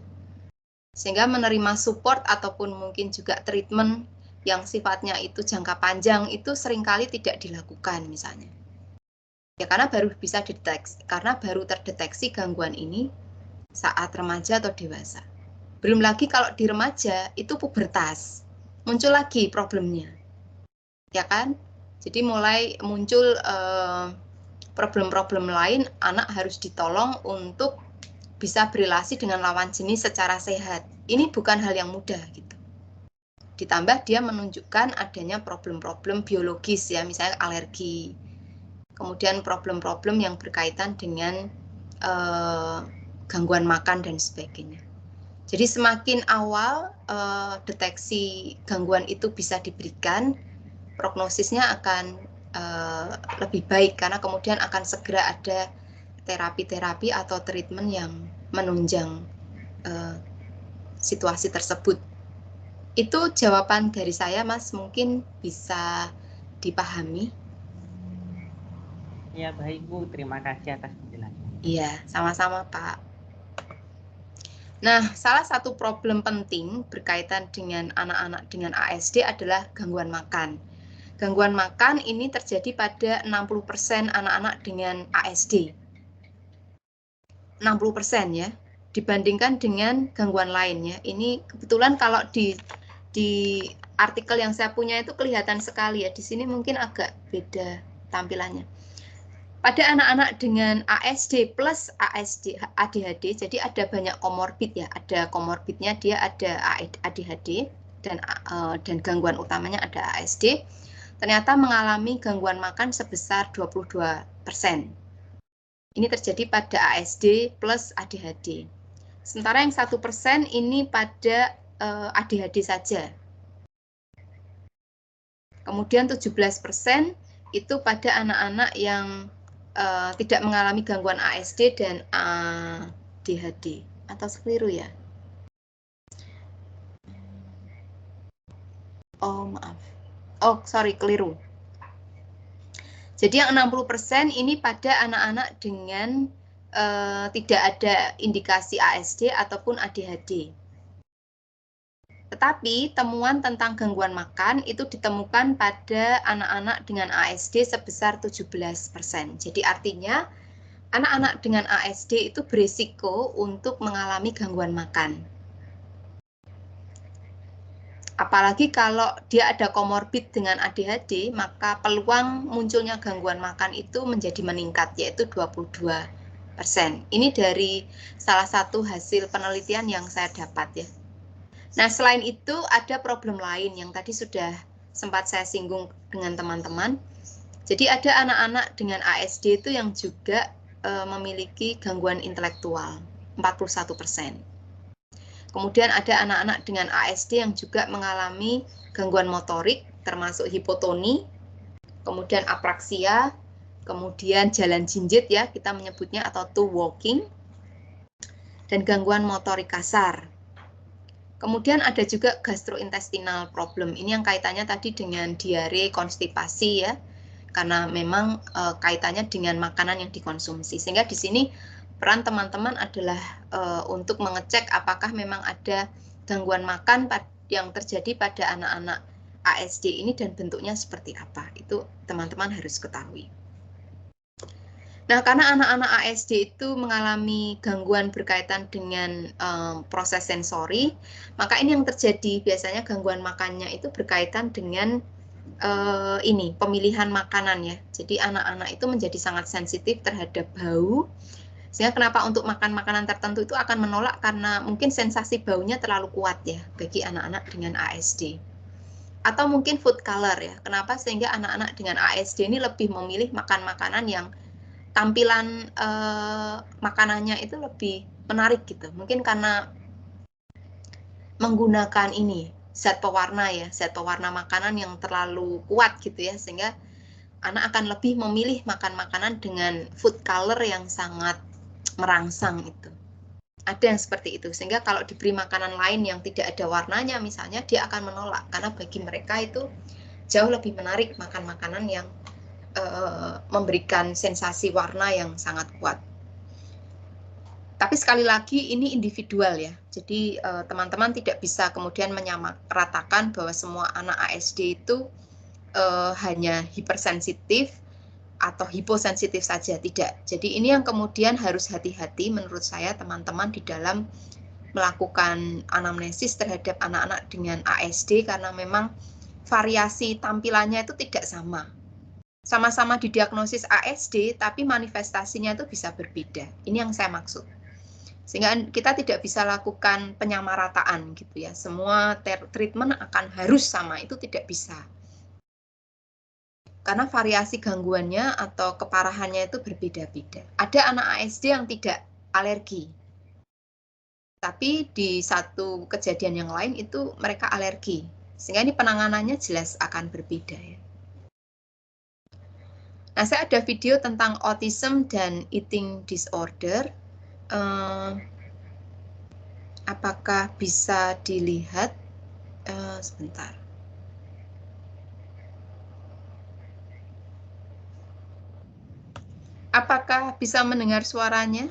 Sehingga menerima support ataupun mungkin juga treatment yang sifatnya itu jangka panjang itu seringkali tidak dilakukan misalnya. Ya karena baru bisa dideteksi, karena baru terdeteksi gangguan ini saat remaja atau dewasa. Belum lagi kalau di remaja itu pubertas, muncul lagi problemnya. Ya kan? Jadi mulai muncul problem-problem lain, anak harus ditolong untuk bisa berelasi dengan lawan jenis secara sehat. Ini bukan hal yang mudah gitu. Ditambah dia menunjukkan adanya problem-problem biologis ya, misalnya alergi. Kemudian problem-problem yang berkaitan dengan gangguan makan dan sebagainya. Jadi semakin awal deteksi gangguan itu bisa diberikan, prognosisnya akan lebih baik karena kemudian akan segera ada terapi-terapi atau treatment yang menunjang situasi tersebut. Itu jawaban dari saya, Mas, mungkin bisa dipahami. Ya, baik Bu, terima kasih atas penjelasan. Iya, sama-sama Pak. Nah, salah satu problem penting berkaitan dengan anak-anak dengan ASD adalah gangguan makan. Gangguan makan ini terjadi pada 60% anak-anak dengan ASD. 60% ya, dibandingkan dengan gangguan lainnya. Ini kebetulan kalau di artikel yang saya punya itu kelihatan sekali ya. Di sini mungkin agak beda tampilannya. Pada anak-anak dengan ASD plus ADHD, jadi ada banyak komorbid ya, ada komorbidnya dia ada ADHD dan gangguan utamanya ada ASD, ternyata mengalami gangguan makan sebesar 22%. Ini terjadi pada ASD plus ADHD. Sementara yang 1% ini pada ADHD saja. Kemudian 17% itu pada anak-anak yang tidak mengalami gangguan ASD dan ADHD. Atau keliru ya? Oh, maaf. Oh, sorry, keliru. Jadi yang 60% ini pada anak-anak dengan tidak ada indikasi ASD ataupun ADHD. Tetapi temuan tentang gangguan makan itu ditemukan pada anak-anak dengan ASD sebesar 17%. Jadi artinya anak-anak dengan ASD itu berisiko untuk mengalami gangguan makan. Apalagi kalau dia ada komorbid dengan ADHD, maka peluang munculnya gangguan makan itu menjadi meningkat, yaitu 22%. Ini dari salah satu hasil penelitian yang saya dapat ya. Nah, selain itu ada problem lain yang tadi sudah sempat saya singgung dengan teman-teman. Jadi ada anak-anak dengan ASD itu yang juga memiliki gangguan intelektual, 41%. Kemudian ada anak-anak dengan ASD yang juga mengalami gangguan motorik, termasuk hipotoni, kemudian apraksia, kemudian jalan jinjit ya, kita menyebutnya atau two walking, dan gangguan motorik kasar. Kemudian ada juga gastrointestinal problem. Ini yang kaitannya tadi dengan diare, konstipasi ya, karena memang kaitannya dengan makanan yang dikonsumsi. Sehingga di sini peran teman-teman adalah untuk mengecek apakah memang ada gangguan makan yang terjadi pada anak-anak ASD ini dan bentuknya seperti apa. Itu teman-teman harus ketahui. Nah, karena anak-anak ASD itu mengalami gangguan berkaitan dengan proses sensori, maka ini yang terjadi biasanya gangguan makannya itu berkaitan dengan pemilihan makanan ya. Jadi anak-anak itu menjadi sangat sensitif terhadap bau, sehingga kenapa untuk makan makanan tertentu itu akan menolak karena mungkin sensasi baunya terlalu kuat ya bagi anak-anak dengan ASD. Atau mungkin food color ya. Kenapa sehingga anak-anak dengan ASD ini lebih memilih makan makanan yang tampilan makanannya itu lebih menarik gitu. Mungkin karena menggunakan ini zat pewarna ya, zat pewarna makanan yang terlalu kuat gitu ya, sehingga anak akan lebih memilih makan makanan dengan food color yang sangat merangsang itu. Ada yang seperti itu, sehingga kalau diberi makanan lain yang tidak ada warnanya misalnya, dia akan menolak karena bagi mereka itu jauh lebih menarik makan makanan yang memberikan sensasi warna yang sangat kuat. Tapi sekali lagi ini individual ya, jadi teman-teman tidak bisa kemudian menyamaratakan bahwa semua anak ASD itu hanya hipersensitif atau hiposensitif saja, tidak. Jadi ini yang kemudian harus hati-hati menurut saya teman-teman di dalam melakukan anamnesis terhadap anak-anak dengan ASD karena memang variasi tampilannya itu tidak sama. Sama-sama didiagnosis ASD, tapi manifestasinya itu bisa berbeda. Ini yang saya maksud. Sehingga kita tidak bisa lakukan penyamarataan gitu ya. Semua treatment akan harus sama, itu tidak bisa. Karena variasi gangguannya atau keparahannya itu berbeda-beda. Ada anak ASD yang tidak alergi. Tapi di satu kejadian yang lain itu mereka alergi. Sehingga ini penanganannya jelas akan berbeda ya. Nah, saya ada video tentang autism dan eating disorder. Apakah bisa dilihat? Sebentar. Apakah bisa mendengar suaranya?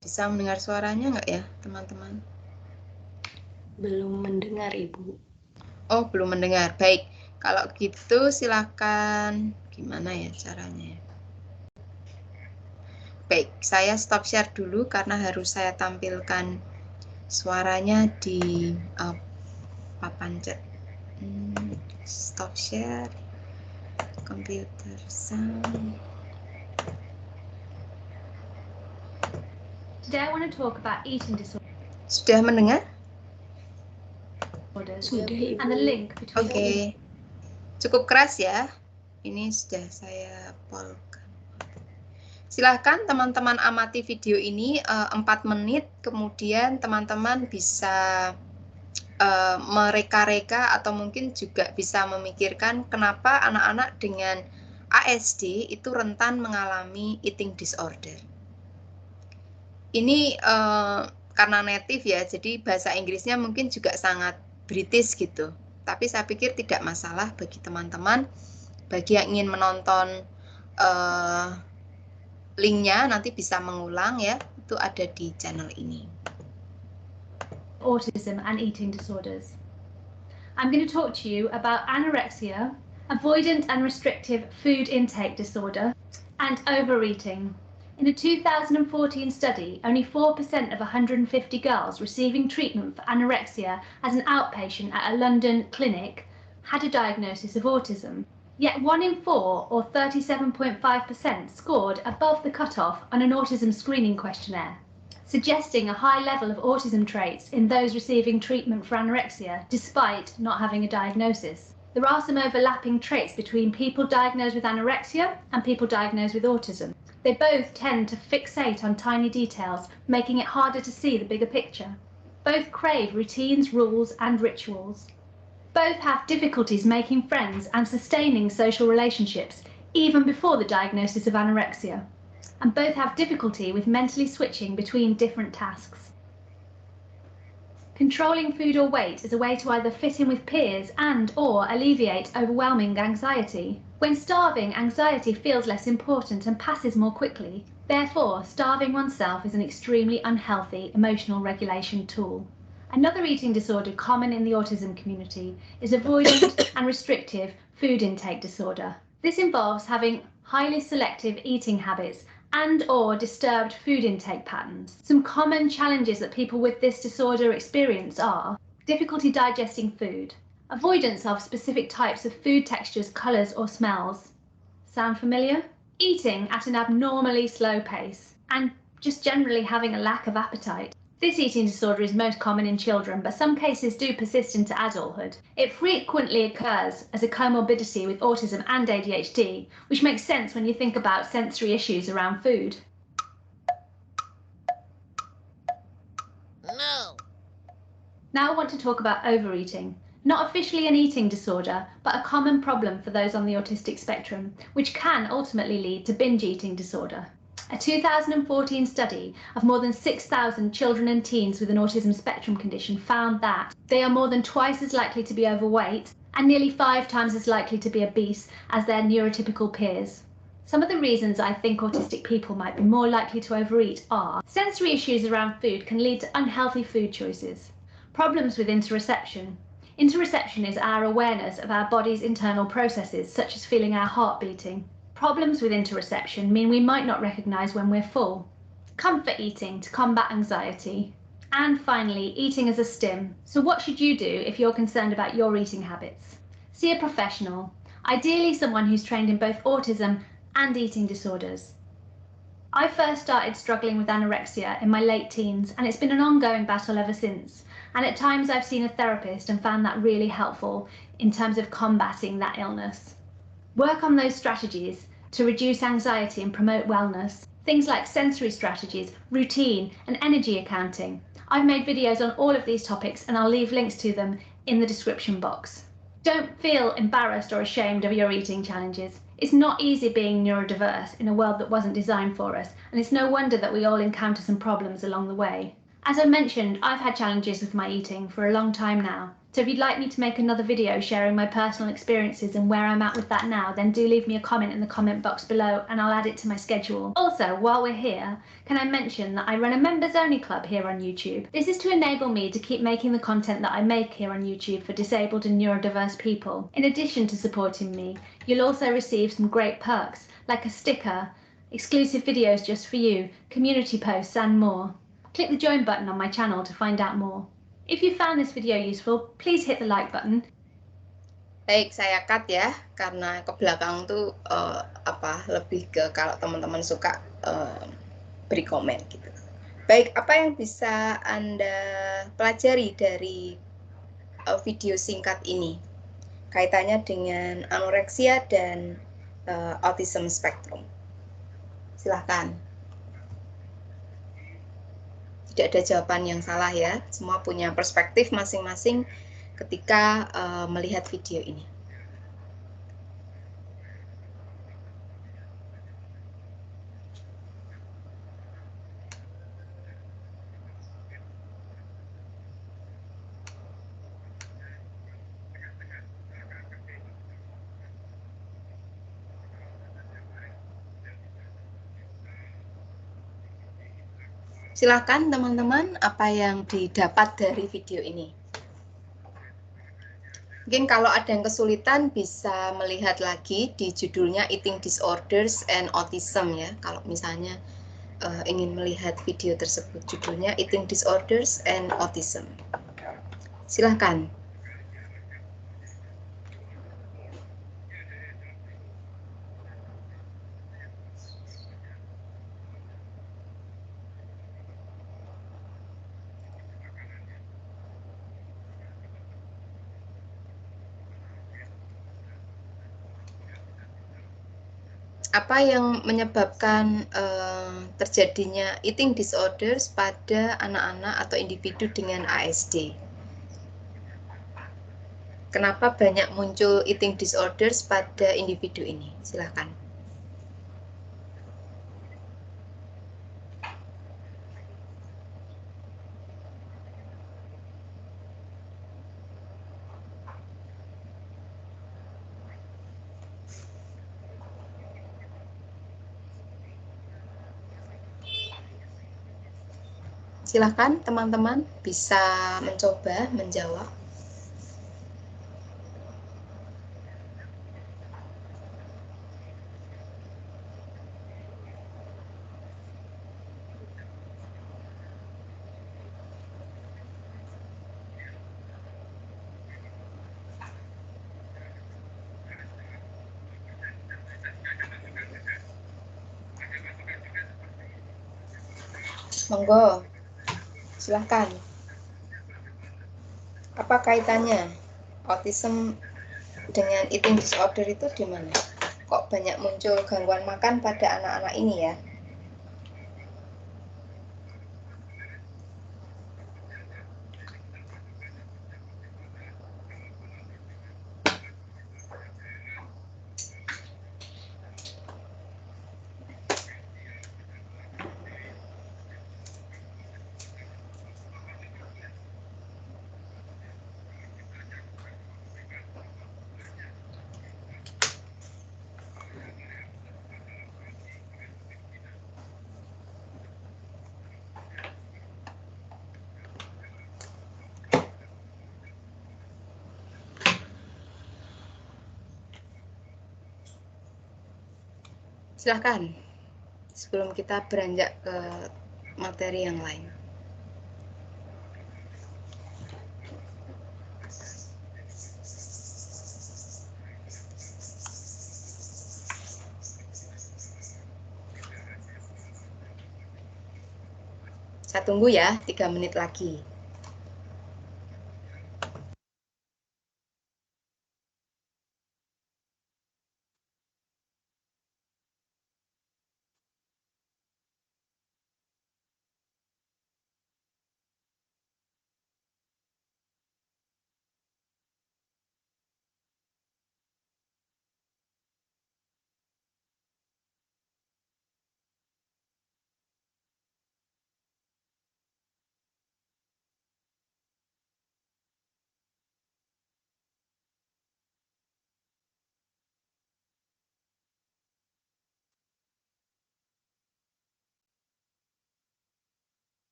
Bisa mendengar suaranya nggak ya, teman-teman? Belum mendengar, Ibu. Oh, belum mendengar. Baik, kalau gitu silakan. Gimana ya caranya? Baik, saya stop share dulu karena harus saya tampilkan suaranya di papan chat. Stop share. Computer sound. Today I want to talk about eating disorders. Sudah mendengar? Sudah, Ibu. And the link between. Oke. Cukup keras ya. Ini sudah saya polkan. Silahkan teman-teman amati video ini 4 menit, kemudian teman-teman bisa mereka-reka atau mungkin juga bisa memikirkan kenapa anak-anak dengan ASD itu rentan mengalami eating disorder. Ini karena native ya, jadi bahasa Inggrisnya mungkin juga sangat British gitu. Tapi saya pikir tidak masalah bagi teman-teman, bagi yang ingin menonton linknya nanti bisa mengulang ya, itu ada di channel ini. Autism and eating disorders. I'm going to talk to you about anorexia, avoidant and restrictive food intake disorder, and overeating. In a 2014 study, only 4% of 150 girls receiving treatment for anorexia as an outpatient at a London clinic had a diagnosis of autism. Yet 1 in 4, or 37.5%, scored above the cutoff on an autism screening questionnaire, suggesting a high level of autism traits in those receiving treatment for anorexia, despite not having a diagnosis. There are some overlapping traits between people diagnosed with anorexia and people diagnosed with autism. They both tend to fixate on tiny details, making it harder to see the bigger picture. Both crave routines, rules, and rituals. Both have difficulties making friends and sustaining social relationships, even before the diagnosis of anorexia. And both have difficulty with mentally switching between different tasks. Controlling food or weight is a way to either fit in with peers and/or alleviate overwhelming anxiety. When starving, anxiety feels less important and passes more quickly. Therefore, starving oneself is an extremely unhealthy emotional regulation tool. Another eating disorder common in the autism community is avoidant and restrictive food intake disorder. This involves having highly selective eating habits and/or disturbed food intake patterns. Some common challenges that people with this disorder experience are difficulty digesting food, avoidance of specific types of food textures, colours or smells. Sound familiar? Eating at an abnormally slow pace and just generally having a lack of appetite. This eating disorder is most common in children, but some cases do persist into adulthood. It frequently occurs as a comorbidity with autism and ADHD, which makes sense when you think about sensory issues around food. No. Now I want to talk about overeating. Not officially an eating disorder, but a common problem for those on the autistic spectrum, which can ultimately lead to binge eating disorder. A 2014 study of more than 6,000 children and teens with an autism spectrum condition found that they are more than twice as likely to be overweight and nearly 5 times as likely to be obese as their neurotypical peers. Some of the reasons I think autistic people might be more likely to overeat are sensory issues around food can lead to unhealthy food choices, problems with interoception. Interoception is our awareness of our body's internal processes, such as feeling our heart beating. Problems with interoception mean we might not recognise when we're full. Comfort eating to combat anxiety. And finally, eating as a stim. So what should you do if you're concerned about your eating habits? See a professional, ideally someone who's trained in both autism and eating disorders. I first started struggling with anorexia in my late teens, and it's been an ongoing battle ever since. And at times I've seen a therapist and found that really helpful in terms of combating that illness. Work on those strategies to reduce anxiety and promote wellness. Things like sensory strategies, routine, and energy accounting. I've made videos on all of these topics and I'll leave links to them in the description box. Don't feel embarrassed or ashamed of your eating challenges. It's not easy being neurodiverse in a world that wasn't designed for us, and it's no wonder that we all encounter some problems along the way. As I mentioned, I've had challenges with my eating for a long time now. So if you'd like me to make another video sharing my personal experiences and where I'm at with that now, then do leave me a comment in the comment box below and I'll add it to my schedule. Also, while we're here, can I mention that I run a members only club here on YouTube. This is to enable me to keep making the content that I make here on YouTube for disabled and neurodiverse people. In addition to supporting me, you'll also receive some great perks like a sticker, exclusive videos just for you, community posts and more. Click the join button on my channel to find out more. If you found this video useful, please hit the like button. Baik, saya cut ya, karena ke belakang tuh lebih ke kalau teman-teman suka beri komen gitu. Baik, apa yang bisa Anda pelajari dari video singkat ini? Kaitannya dengan anoreksia dan autism spectrum. Silahkan. Tidak ada jawaban yang salah ya, semua punya perspektif masing-masing ketika melihat video ini. Silahkan teman-teman, apa yang didapat dari video ini? Mungkin kalau ada yang kesulitan bisa melihat lagi di judulnya Eating Disorders and Autism ya. Kalau misalnya ingin melihat video tersebut, judulnya Eating Disorders and Autism. Silahkan. Apa yang menyebabkan terjadinya eating disorders pada anak-anak atau individu dengan ASD? Kenapa banyak muncul eating disorders pada individu ini? Silahkan. Silahkan teman-teman bisa mencoba menjawab. Monggo, silahkan. Apa kaitannya autism dengan eating disorder itu di mana? Kok banyak muncul gangguan makan pada anak-anak ini ya? Silahkan, sebelum kita beranjak ke materi yang lain. Saya tunggu ya, 3 menit lagi.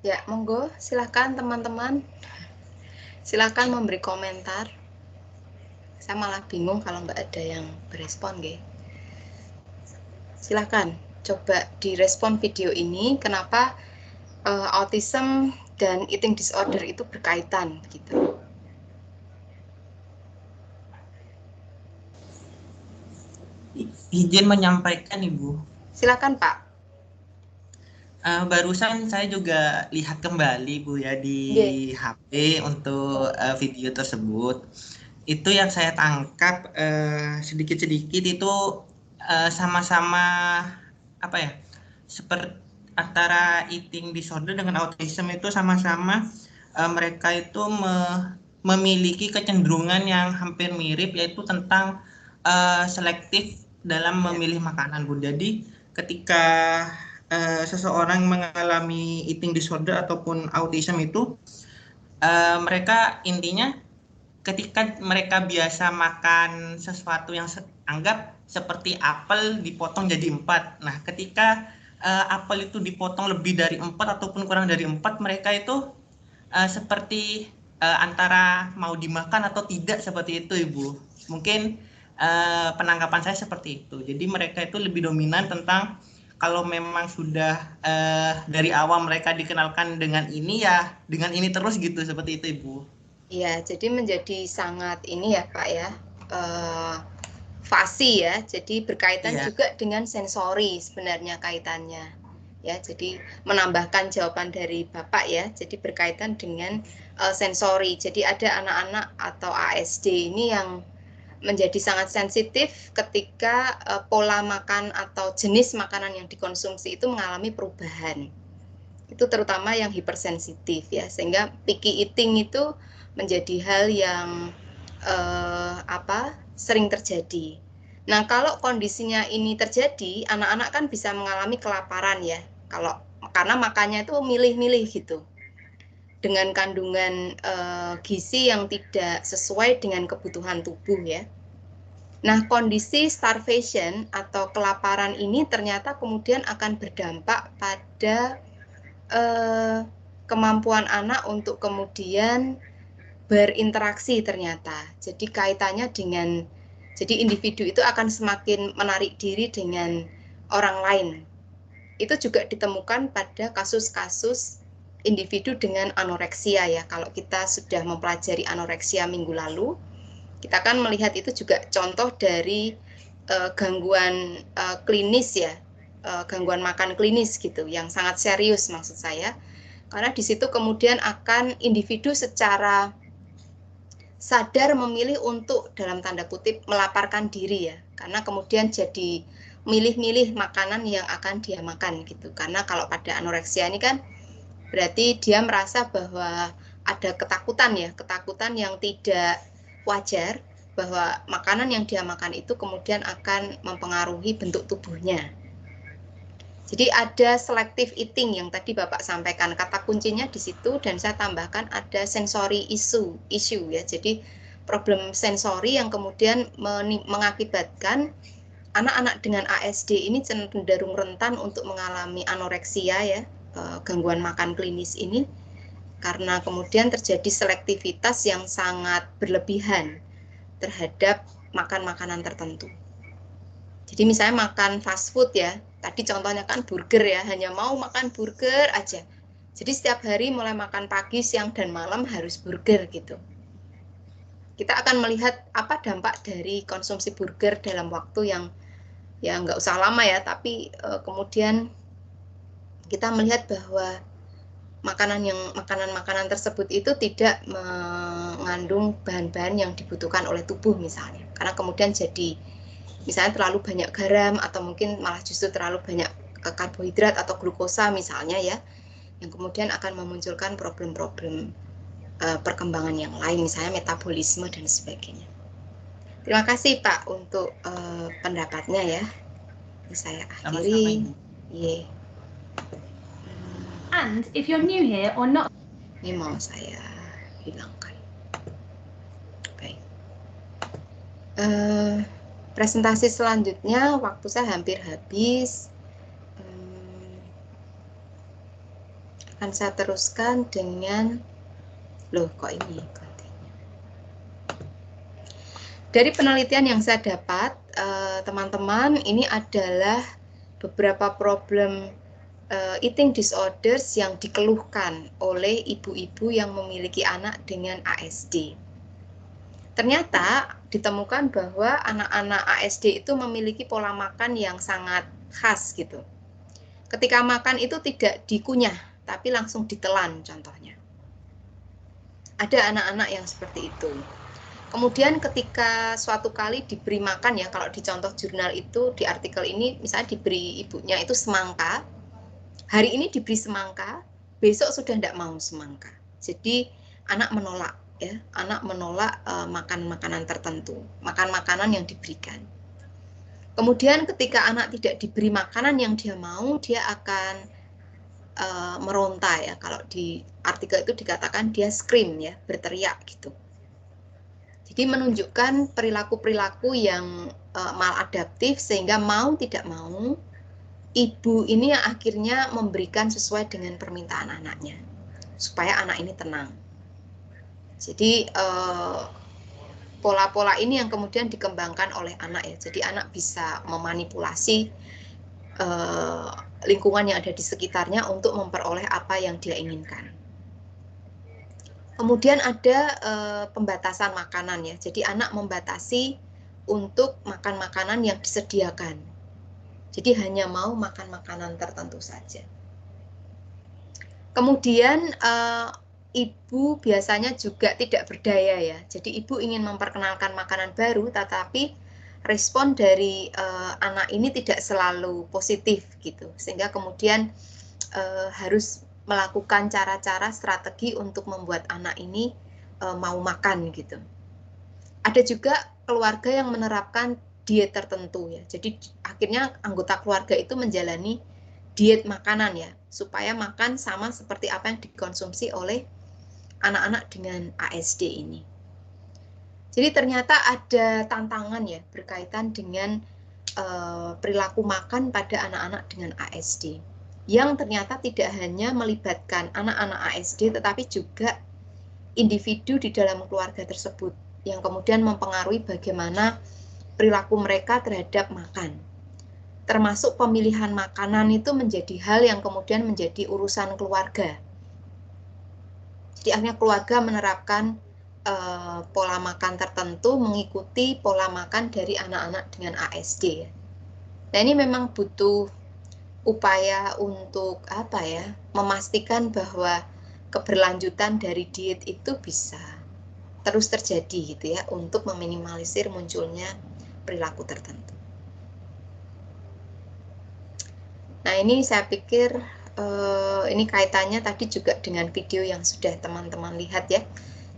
Ya, monggo silakan teman-teman. Silakan memberi komentar. Saya malah bingung kalau nggak ada yang berespon, nggih. Silakan coba direspon video ini kenapa autism dan eating disorder itu berkaitan gitu. Izin menyampaikan Ibu. Silakan Pak. Barusan saya juga lihat kembali Bu ya di HP untuk video tersebut. Itu yang saya tangkap sedikit-sedikit itu sama-sama apa ya? Seperti antara eating disorder dengan autism itu sama-sama mereka itu memiliki kecenderungan yang hampir mirip, yaitu tentang selektif dalam memilih makanan Bu. Jadi ketika seseorang mengalami eating disorder ataupun autism itu mereka intinya ketika mereka biasa makan sesuatu yang anggap seperti apel dipotong jadi 4. Nah, ketika apel itu dipotong lebih dari 4 ataupun kurang dari 4, mereka itu seperti antara mau dimakan atau tidak, seperti itu Ibu. Mungkin penangkapan saya seperti itu. Jadi mereka itu lebih dominan tentang kalau memang sudah dari awal mereka dikenalkan dengan ini, ya dengan ini terus gitu, seperti itu Ibu. Iya, jadi menjadi sangat ini ya Pak ya, fasi ya, jadi berkaitan juga dengan sensori sebenarnya kaitannya. Ya, jadi menambahkan jawaban dari Bapak ya, jadi berkaitan dengan sensori. Jadi ada anak-anak atau ASD ini yang menjadi sangat sensitif ketika pola makan atau jenis makanan yang dikonsumsi itu mengalami perubahan. Itu terutama yang hipersensitif ya, sehingga picky eating itu menjadi hal yang sering terjadi. Nah, kalau kondisinya ini terjadi, anak-anak kan bisa mengalami kelaparan ya. Karena makannya itu milih-milih gitu. Dengan kandungan gizi yang tidak sesuai dengan kebutuhan tubuh ya. Nah, kondisi starvation atau kelaparan ini ternyata kemudian akan berdampak pada kemampuan anak untuk kemudian berinteraksi ternyata. Jadi kaitannya dengan, jadi individu itu akan semakin menarik diri dengan orang lain. Itu juga ditemukan pada kasus-kasus individu dengan anoreksia ya. Kalau kita sudah mempelajari anoreksia minggu lalu, kita akan melihat itu juga contoh dari gangguan klinis ya, gangguan makan klinis gitu, yang sangat serius maksud saya. Karena di situ kemudian akan individu secara sadar memilih untuk dalam tanda kutip melaparkan diri ya, karena kemudian jadi milih-milih makanan yang akan dia makan gitu. Karena kalau pada anoreksia ini kan berarti dia merasa bahwa ada ketakutan ya, ketakutan yang tidak wajar bahwa makanan yang dia makan itu kemudian akan mempengaruhi bentuk tubuhnya. Jadi ada selective eating yang tadi Bapak sampaikan, kata kuncinya di situ, dan saya tambahkan ada sensory issue ya. Jadi problem sensori yang kemudian mengakibatkan anak-anak dengan ASD ini cenderung rentan untuk mengalami anoreksia ya, gangguan makan klinis ini, karena kemudian terjadi selektivitas yang sangat berlebihan terhadap makan makanan tertentu. Jadi misalnya makan fast food ya, tadi contohnya kan burger ya, hanya mau makan burger aja. Jadi setiap hari mulai makan pagi, siang, dan malam harus burger gitu. Kita akan melihat apa dampak dari konsumsi burger dalam waktu yang ya nggak usah lama ya, tapi kemudian kita melihat bahwa makanan-makanan tersebut itu tidak mengandung bahan-bahan yang dibutuhkan oleh tubuh misalnya, karena kemudian jadi misalnya terlalu banyak garam atau mungkin malah justru terlalu banyak karbohidrat atau glukosa misalnya ya, yang kemudian akan memunculkan problem-problem perkembangan yang lain, misalnya metabolisme dan sebagainya. Terima kasih Pak untuk pendapatnya ya. Saya akhiri. Yeah. And if you're new here or not, ini mau saya hilangkan. Baik. Presentasi selanjutnya, waktu saya hampir habis. Akan saya teruskan dengan, loh kok ini gantinya. Dari penelitian yang saya dapat, teman-teman, ini adalah beberapa problem eating disorders yang dikeluhkan oleh ibu-ibu yang memiliki anak dengan ASD. Ternyata ditemukan bahwa anak-anak ASD itu memiliki pola makan yang sangat khas gitu. Ketika makan itu tidak dikunyah, tapi langsung ditelan contohnya. Ada anak-anak yang seperti itu. Kemudian ketika suatu kali diberi makan ya, kalau di contoh jurnal itu, di artikel ini misalnya diberi ibunya itu semangka, hari ini diberi semangka, besok sudah tidak mau semangka. Jadi anak menolak ya, anak menolak makan makanan tertentu, makan makanan yang diberikan. Kemudian ketika anak tidak diberi makanan yang dia mau, dia akan meronta ya. Kalau di artikel itu dikatakan dia scream ya, berteriak gitu. Jadi menunjukkan perilaku-perilaku yang maladaptif sehingga mau tidak mau ibu ini yang akhirnya memberikan sesuai dengan permintaan anaknya supaya anak ini tenang. Jadi pola-pola ini yang kemudian dikembangkan oleh anak ya. Jadi anak bisa memanipulasi lingkungan yang ada di sekitarnya untuk memperoleh apa yang dia inginkan. Kemudian ada pembatasan makanan ya. Jadi anak membatasi untuk makan makanan yang disediakan. Jadi hanya mau makan makanan tertentu saja. Kemudian ibu biasanya juga tidak berdaya ya. Jadi ibu ingin memperkenalkan makanan baru, tetapi respon dari anak ini tidak selalu positif gitu. Sehingga kemudian harus melakukan cara-cara strategi untuk membuat anak ini mau makan gitu. Ada juga keluarga yang menerapkan diet tertentu ya. Jadi akhirnya anggota keluarga itu menjalani diet makanan ya, supaya makan sama seperti apa yang dikonsumsi oleh anak-anak dengan ASD ini. Jadi ternyata ada tantangan ya berkaitan dengan perilaku makan pada anak-anak dengan ASD, yang ternyata tidak hanya melibatkan anak-anak ASD, tetapi juga individu di dalam keluarga tersebut, yang kemudian mempengaruhi bagaimana perilaku mereka terhadap makan. Termasuk pemilihan makanan itu menjadi hal yang kemudian menjadi urusan keluarga. Jadi akhirnya keluarga menerapkan pola makan tertentu mengikuti pola makan dari anak-anak dengan ASD. Nah ini memang butuh upaya untuk apa ya, memastikan bahwa keberlanjutan dari diet itu bisa terus terjadi gitu ya, untuk meminimalisir munculnya perilaku tertentu. Nah ini saya pikir ini kaitannya tadi juga dengan video yang sudah teman-teman lihat ya.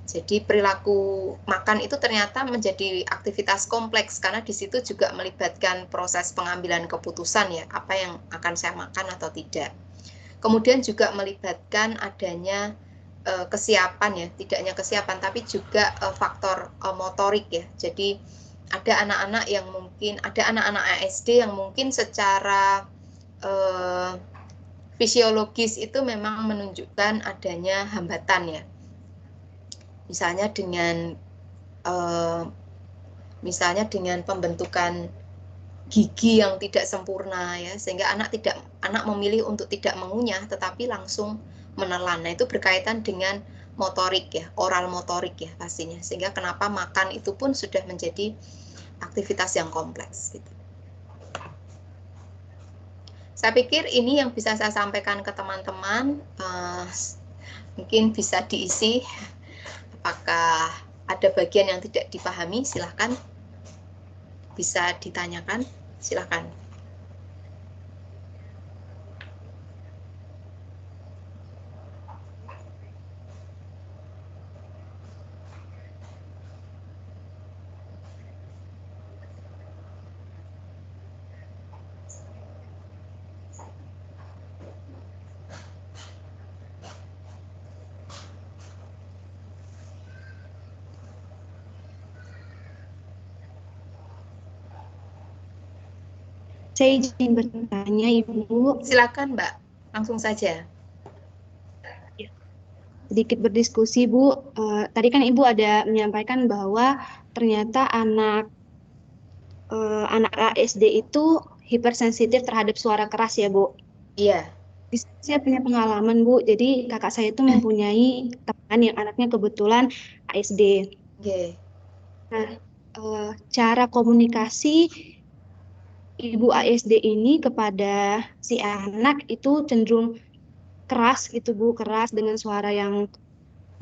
Jadi perilaku makan itu ternyata menjadi aktivitas kompleks karena di situ juga melibatkan proses pengambilan keputusan ya, apa yang akan saya makan atau tidak. Kemudian juga melibatkan adanya kesiapan ya, tidak hanya kesiapan tapi juga faktor motorik ya. Jadi ada anak-anak yang mungkin, ada anak-anak ASD yang mungkin secara fisiologis itu memang menunjukkan adanya hambatan ya. Misalnya dengan pembentukan gigi yang tidak sempurna ya, sehingga anak memilih untuk tidak mengunyah tetapi langsung menelan. Nah, itu berkaitan dengan motorik ya, oral motorik ya pastinya. Sehingga kenapa makan itu pun sudah menjadi aktivitas yang kompleks gitu. Saya pikir ini yang bisa saya sampaikan ke teman-teman. Mungkin bisa diisi. Apakah ada bagian yang tidak dipahami? Silahkan. Bisa ditanyakan. Silahkan. Saya izin bertanya, Ibu. Silakan, Mbak. Langsung saja. sedikit berdiskusi, Bu. Tadi kan Ibu ada menyampaikan bahwa ternyata anak ASD itu hipersensitif terhadap suara keras ya, Bu. Iya. Saya punya pengalaman, Bu. Jadi kakak saya itu mempunyai teman yang anaknya kebetulan ASD. Oke. Nah, cara komunikasi ibu ASD ini kepada si anak itu cenderung keras gitu, Bu. Keras dengan suara yang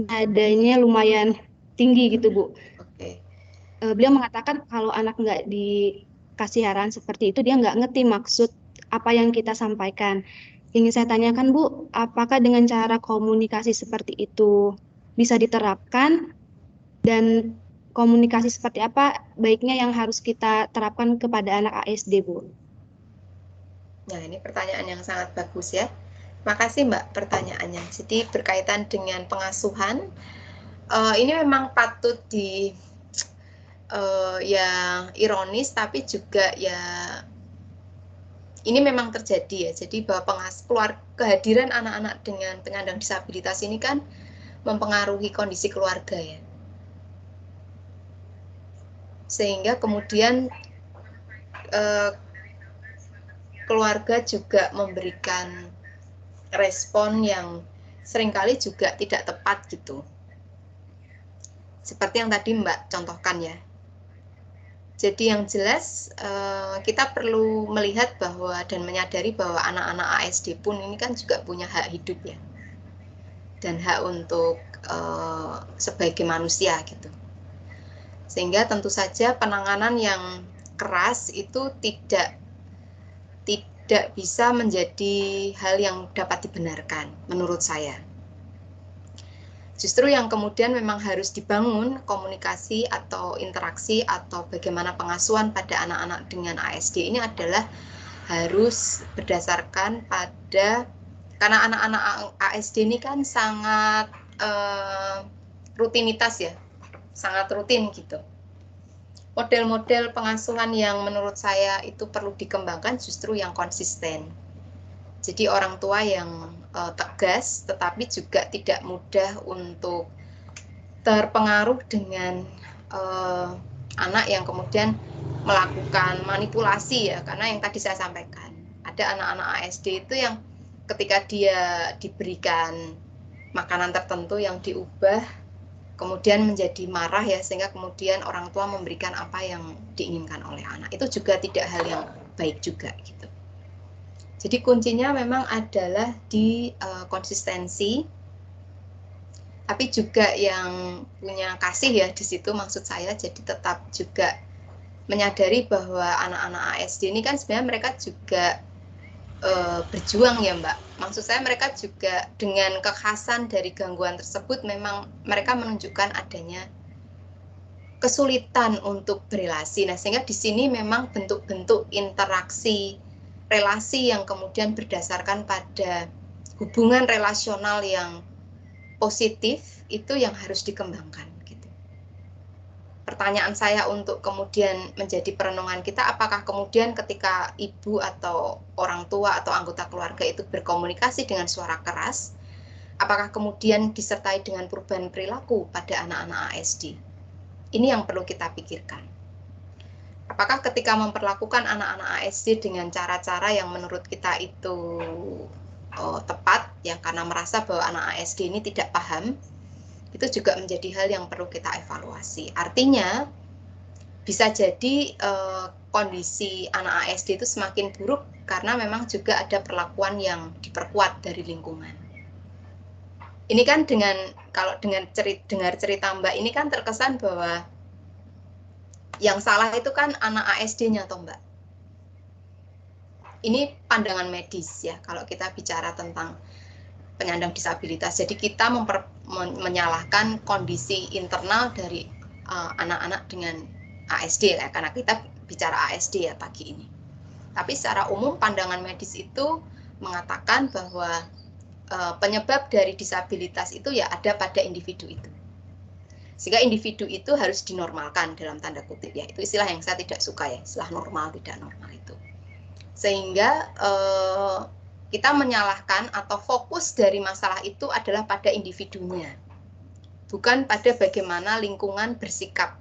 nadanya lumayan tinggi gitu, Bu. Oke. Beliau mengatakan kalau anak nggak dikasih arahan seperti itu, dia nggak ngerti maksud apa yang kita sampaikan. Ingin saya tanyakan, Bu, apakah dengan cara komunikasi seperti itu bisa diterapkan, dan komunikasi seperti apa baiknya yang harus kita terapkan kepada anak ASD, Bu? Nah, ini pertanyaan yang sangat bagus ya. Makasih Mbak pertanyaannya. Jadi berkaitan dengan pengasuhan, ini memang patut ya ironis, tapi juga ya ini memang terjadi ya. Jadi bahwa kehadiran anak-anak dengan penyandang disabilitas ini kan mempengaruhi kondisi keluarga ya. Sehingga kemudian keluarga juga memberikan respon yang seringkali juga tidak tepat gitu. Seperti yang tadi Mbak contohkan ya. Jadi yang jelas kita perlu melihat bahwa dan menyadari bahwa anak-anak ASD pun ini kan juga punya hak hidup ya. Dan hak untuk sebagai manusia gitu. Sehingga tentu saja penanganan yang keras itu tidak bisa menjadi hal yang dapat dibenarkan menurut saya. Justru yang kemudian memang harus dibangun komunikasi atau interaksi atau bagaimana pengasuhan pada anak-anak dengan ASD ini adalah harus berdasarkan pada, karena anak-anak ASD ini kan sangat rutinitas ya, sangat rutin gitu. Model-model pengasuhan yang menurut saya itu perlu dikembangkan justru yang konsisten. Jadi orang tua yang tegas, tetapi juga tidak mudah untuk terpengaruh dengan anak yang kemudian melakukan manipulasi ya, karena yang tadi saya sampaikan, ada anak-anak ASD itu yang ketika dia diberikan makanan tertentu yang diubah, kemudian menjadi marah ya, sehingga kemudian orang tua memberikan apa yang diinginkan oleh anak. Itu juga tidak hal yang baik juga gitu. Jadi kuncinya memang adalah di konsistensi, tapi juga yang punya kasih ya di situ maksud saya. Jadi tetap juga menyadari bahwa anak-anak ASD ini kan sebenarnya mereka juga berjuang ya Mbak. Maksud saya mereka juga dengan kekhasan dari gangguan tersebut memang mereka menunjukkan adanya kesulitan untuk berelasi. Nah, sehingga di sini memang bentuk-bentuk interaksi relasi yang kemudian berdasarkan pada hubungan relasional yang positif itu yang harus dikembangkan gitu. Pertanyaan saya untuk kemudian menjadi perenungan kita, apakah kemudian ketika ibu atau orang tua atau anggota keluarga itu berkomunikasi dengan suara keras, apakah kemudian disertai dengan perubahan perilaku pada anak-anak ASD? Ini yang perlu kita pikirkan. Apakah ketika memperlakukan anak-anak ASD dengan cara-cara yang menurut kita itu tepat, ya karena merasa bahwa anak ASD ini tidak paham, itu juga menjadi hal yang perlu kita evaluasi. Artinya, bisa jadi kondisi anak ASD itu semakin buruk karena memang juga ada perlakuan yang diperkuat dari lingkungan. Ini kan kalau dengar cerita Mbak ini kan terkesan bahwa yang salah itu kan anak ASD-nya toh Mbak. Ini pandangan medis ya kalau kita bicara tentang penyandang disabilitas. Jadi kita menyalahkan kondisi internal dari anak-anak dengan ASD ya, karena kita bicara ASD ya pagi ini. Tapi secara umum pandangan medis itu mengatakan bahwa penyebab dari disabilitas itu ya ada pada individu itu. Sehingga individu itu harus dinormalkan dalam tanda kutip ya. Itu istilah yang saya tidak suka ya, istilah normal tidak normal itu. Sehingga kita menyalahkan atau fokus dari masalah itu adalah pada individunya, bukan pada bagaimana lingkungan bersikap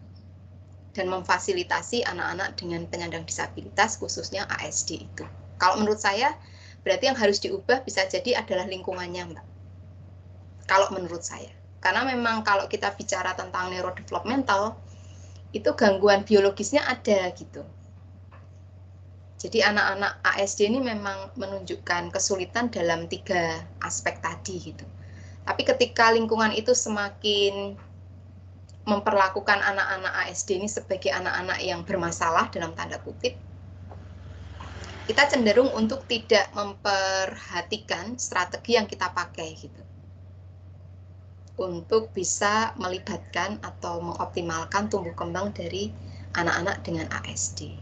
dan memfasilitasi anak-anak dengan penyandang disabilitas, khususnya ASD itu. Kalau menurut saya, berarti yang harus diubah bisa jadi adalah lingkungannya, Mbak. Kalau menurut saya. Karena memang kalau kita bicara tentang neurodevelopmental, itu gangguan biologisnya ada gitu. Jadi anak-anak ASD ini memang menunjukkan kesulitan dalam 3 aspek tadi gitu. Tapi ketika lingkungan itu semakin memperlakukan anak-anak ASD ini sebagai anak-anak yang bermasalah dalam tanda kutip, kita cenderung untuk tidak memperhatikan strategi yang kita pakai gitu, untuk bisa melibatkan atau mengoptimalkan tumbuh kembang dari anak-anak dengan ASD.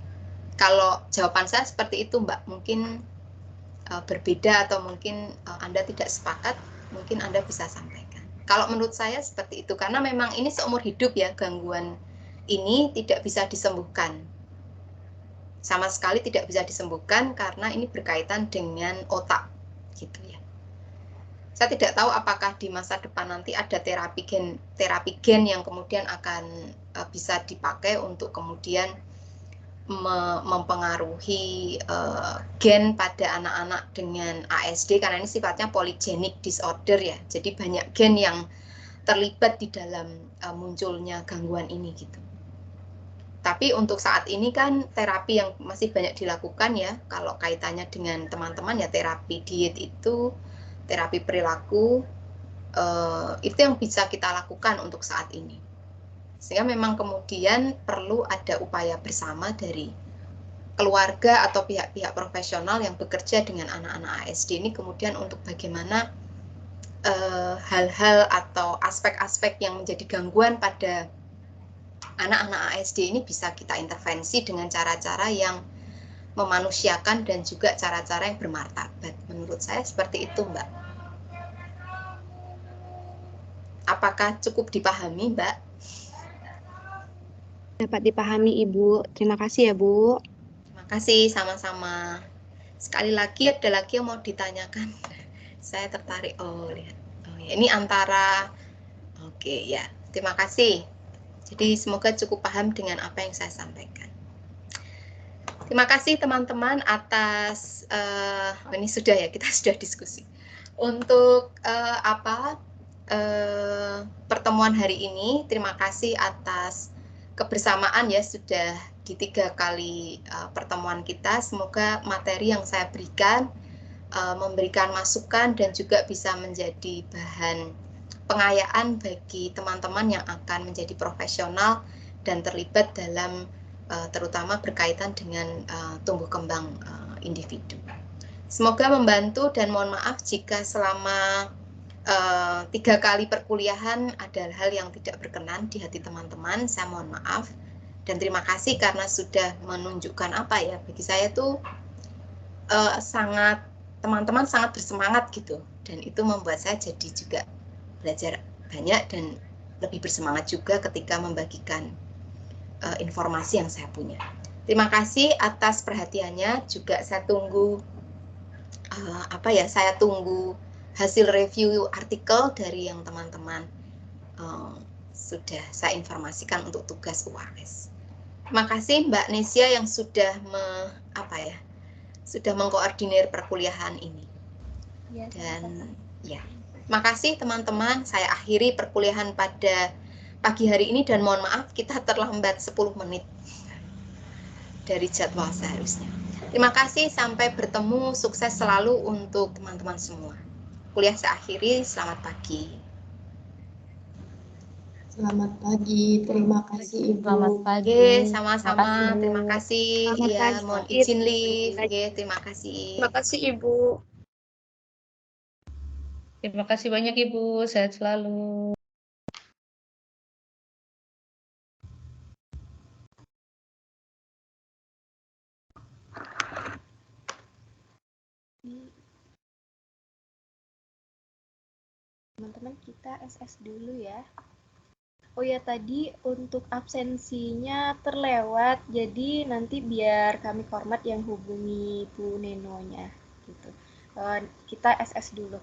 Kalau jawaban saya seperti itu, Mbak, mungkin berbeda atau mungkin Anda tidak sepakat, mungkin Anda bisa sampaikan. Kalau menurut saya seperti itu, karena memang ini seumur hidup ya, gangguan ini tidak bisa disembuhkan. Sama sekali tidak bisa disembuhkan karena ini berkaitan dengan otak, gitu ya. Saya tidak tahu apakah di masa depan nanti ada terapi gen yang kemudian akan bisa dipakai untuk kemudian mempengaruhi gen pada anak-anak dengan ASD, karena ini sifatnya polygenic disorder ya, jadi banyak gen yang terlibat di dalam munculnya gangguan ini gitu. Tapi untuk saat ini kan terapi yang masih banyak dilakukan ya, kalau kaitannya dengan teman-teman ya terapi diet itu, terapi perilaku, itu yang bisa kita lakukan untuk saat ini. Sehingga memang kemudian perlu ada upaya bersama dari keluarga atau pihak-pihak profesional yang bekerja dengan anak-anak ASD ini, kemudian untuk bagaimana hal-hal atau aspek-aspek yang menjadi gangguan pada anak-anak ASD ini bisa kita intervensi dengan cara-cara yang memanusiakan dan juga cara-cara yang bermartabat. Menurut saya seperti itu, Mbak. Apakah cukup dipahami, Mbak? Dapat dipahami, Ibu. Terima kasih ya, Bu. Terima kasih, sama-sama. Sekali lagi, ada lagi yang mau ditanyakan? Saya tertarik. Oh, lihat. Oh, ya. Ini antara... Oke, ya. Terima kasih. Jadi, semoga cukup paham dengan apa yang saya sampaikan. Terima kasih, teman-teman, atas... ini sudah ya, kita sudah diskusi. Untuk pertemuan hari ini, terima kasih atas kebersamaan ya, sudah di 3 kali pertemuan kita. Semoga materi yang saya berikan memberikan masukan dan juga bisa menjadi bahan pengayaan bagi teman-teman yang akan menjadi profesional dan terlibat dalam terutama berkaitan dengan tumbuh kembang individu. Semoga membantu dan mohon maaf jika selama 3 kali perkuliahan ada hal yang tidak berkenan di hati teman-teman, saya mohon maaf. Dan terima kasih karena sudah menunjukkan apa ya, bagi saya tuh teman-teman sangat bersemangat gitu. Dan itu membuat saya jadi juga belajar banyak dan lebih bersemangat juga ketika membagikan informasi yang saya punya. Terima kasih atas perhatiannya, juga saya tunggu saya tunggu hasil review artikel dari yang teman-teman sudah saya informasikan untuk tugas UAS. Terima kasih Mbak Nesia yang sudah sudah mengkoordinir perkuliahan ini. Ya, dan ya, terima kasih teman-teman. Saya akhiri perkuliahan pada pagi hari ini dan mohon maaf kita terlambat 10 menit dari jadwal seharusnya. Terima kasih, sampai bertemu, sukses selalu untuk teman-teman semua. Kuliah saya akhiri, selamat pagi. Selamat pagi, terima kasih Ibu. Selamat pagi. Oke, sama-sama, terima kasih. Selamat Ya, pagi. mohon izin live. Oke, terima kasih. Terima kasih Ibu. Terima kasih banyak Ibu, sehat selalu. Teman-teman, kita SS dulu ya. Oh ya, tadi untuk absensinya terlewat, jadi nanti biar kami format yang hubungi Bu Nenonya gitu. kita SS dulu.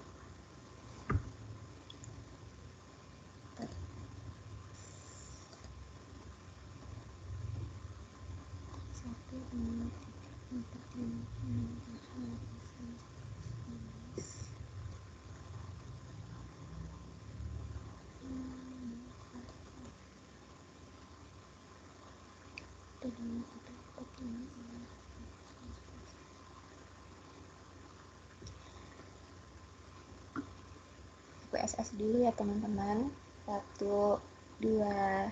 Aku SS dulu ya teman-teman. 1, 2,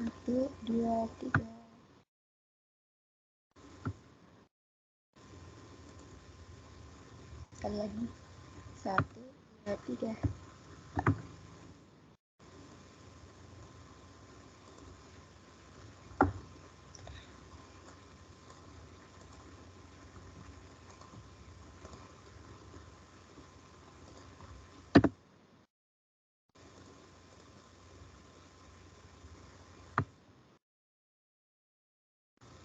1, 2, 3. Sekali lagi. 1, 2, 3.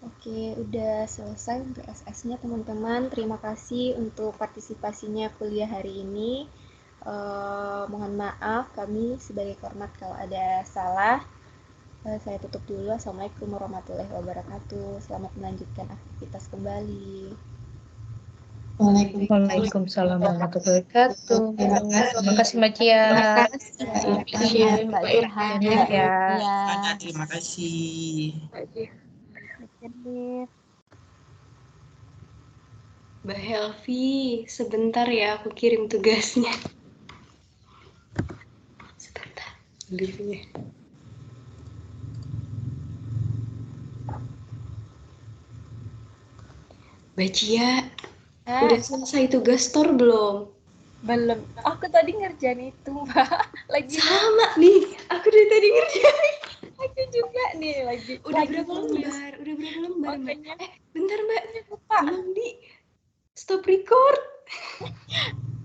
Oke, udah selesai untuk SS-nya teman-teman. Terima kasih untuk partisipasinya kuliah hari ini. Mohon maaf kami sebagai kormat kalau ada salah. Saya tutup dulu. Assalamualaikum warahmatullahi wabarakatuh. Selamat melanjutkan aktivitas kembali. Waalaikumsalam warahmatullahi wabarakatuh. Terima kasih Mbak Cia. Terima kasih. Mbak Irham, Ya. Mbak Lutfia. Terima kasih. Mbak Helvi, sebentar ya aku kirim tugasnya. Sebentar, linknya. Mbak Cia, udah selesai tugas store belum? Belum. Aku tadi ngerjain itu, Mbak. Lagi Sama nih, aku dari tadi ngerjain. aku juga nih lagi. Udah lagi berapa nulis. lembar? Udah berapa lembar, Mbak? Makanya Bentar, Mbak. lupa. Tolong di stop record.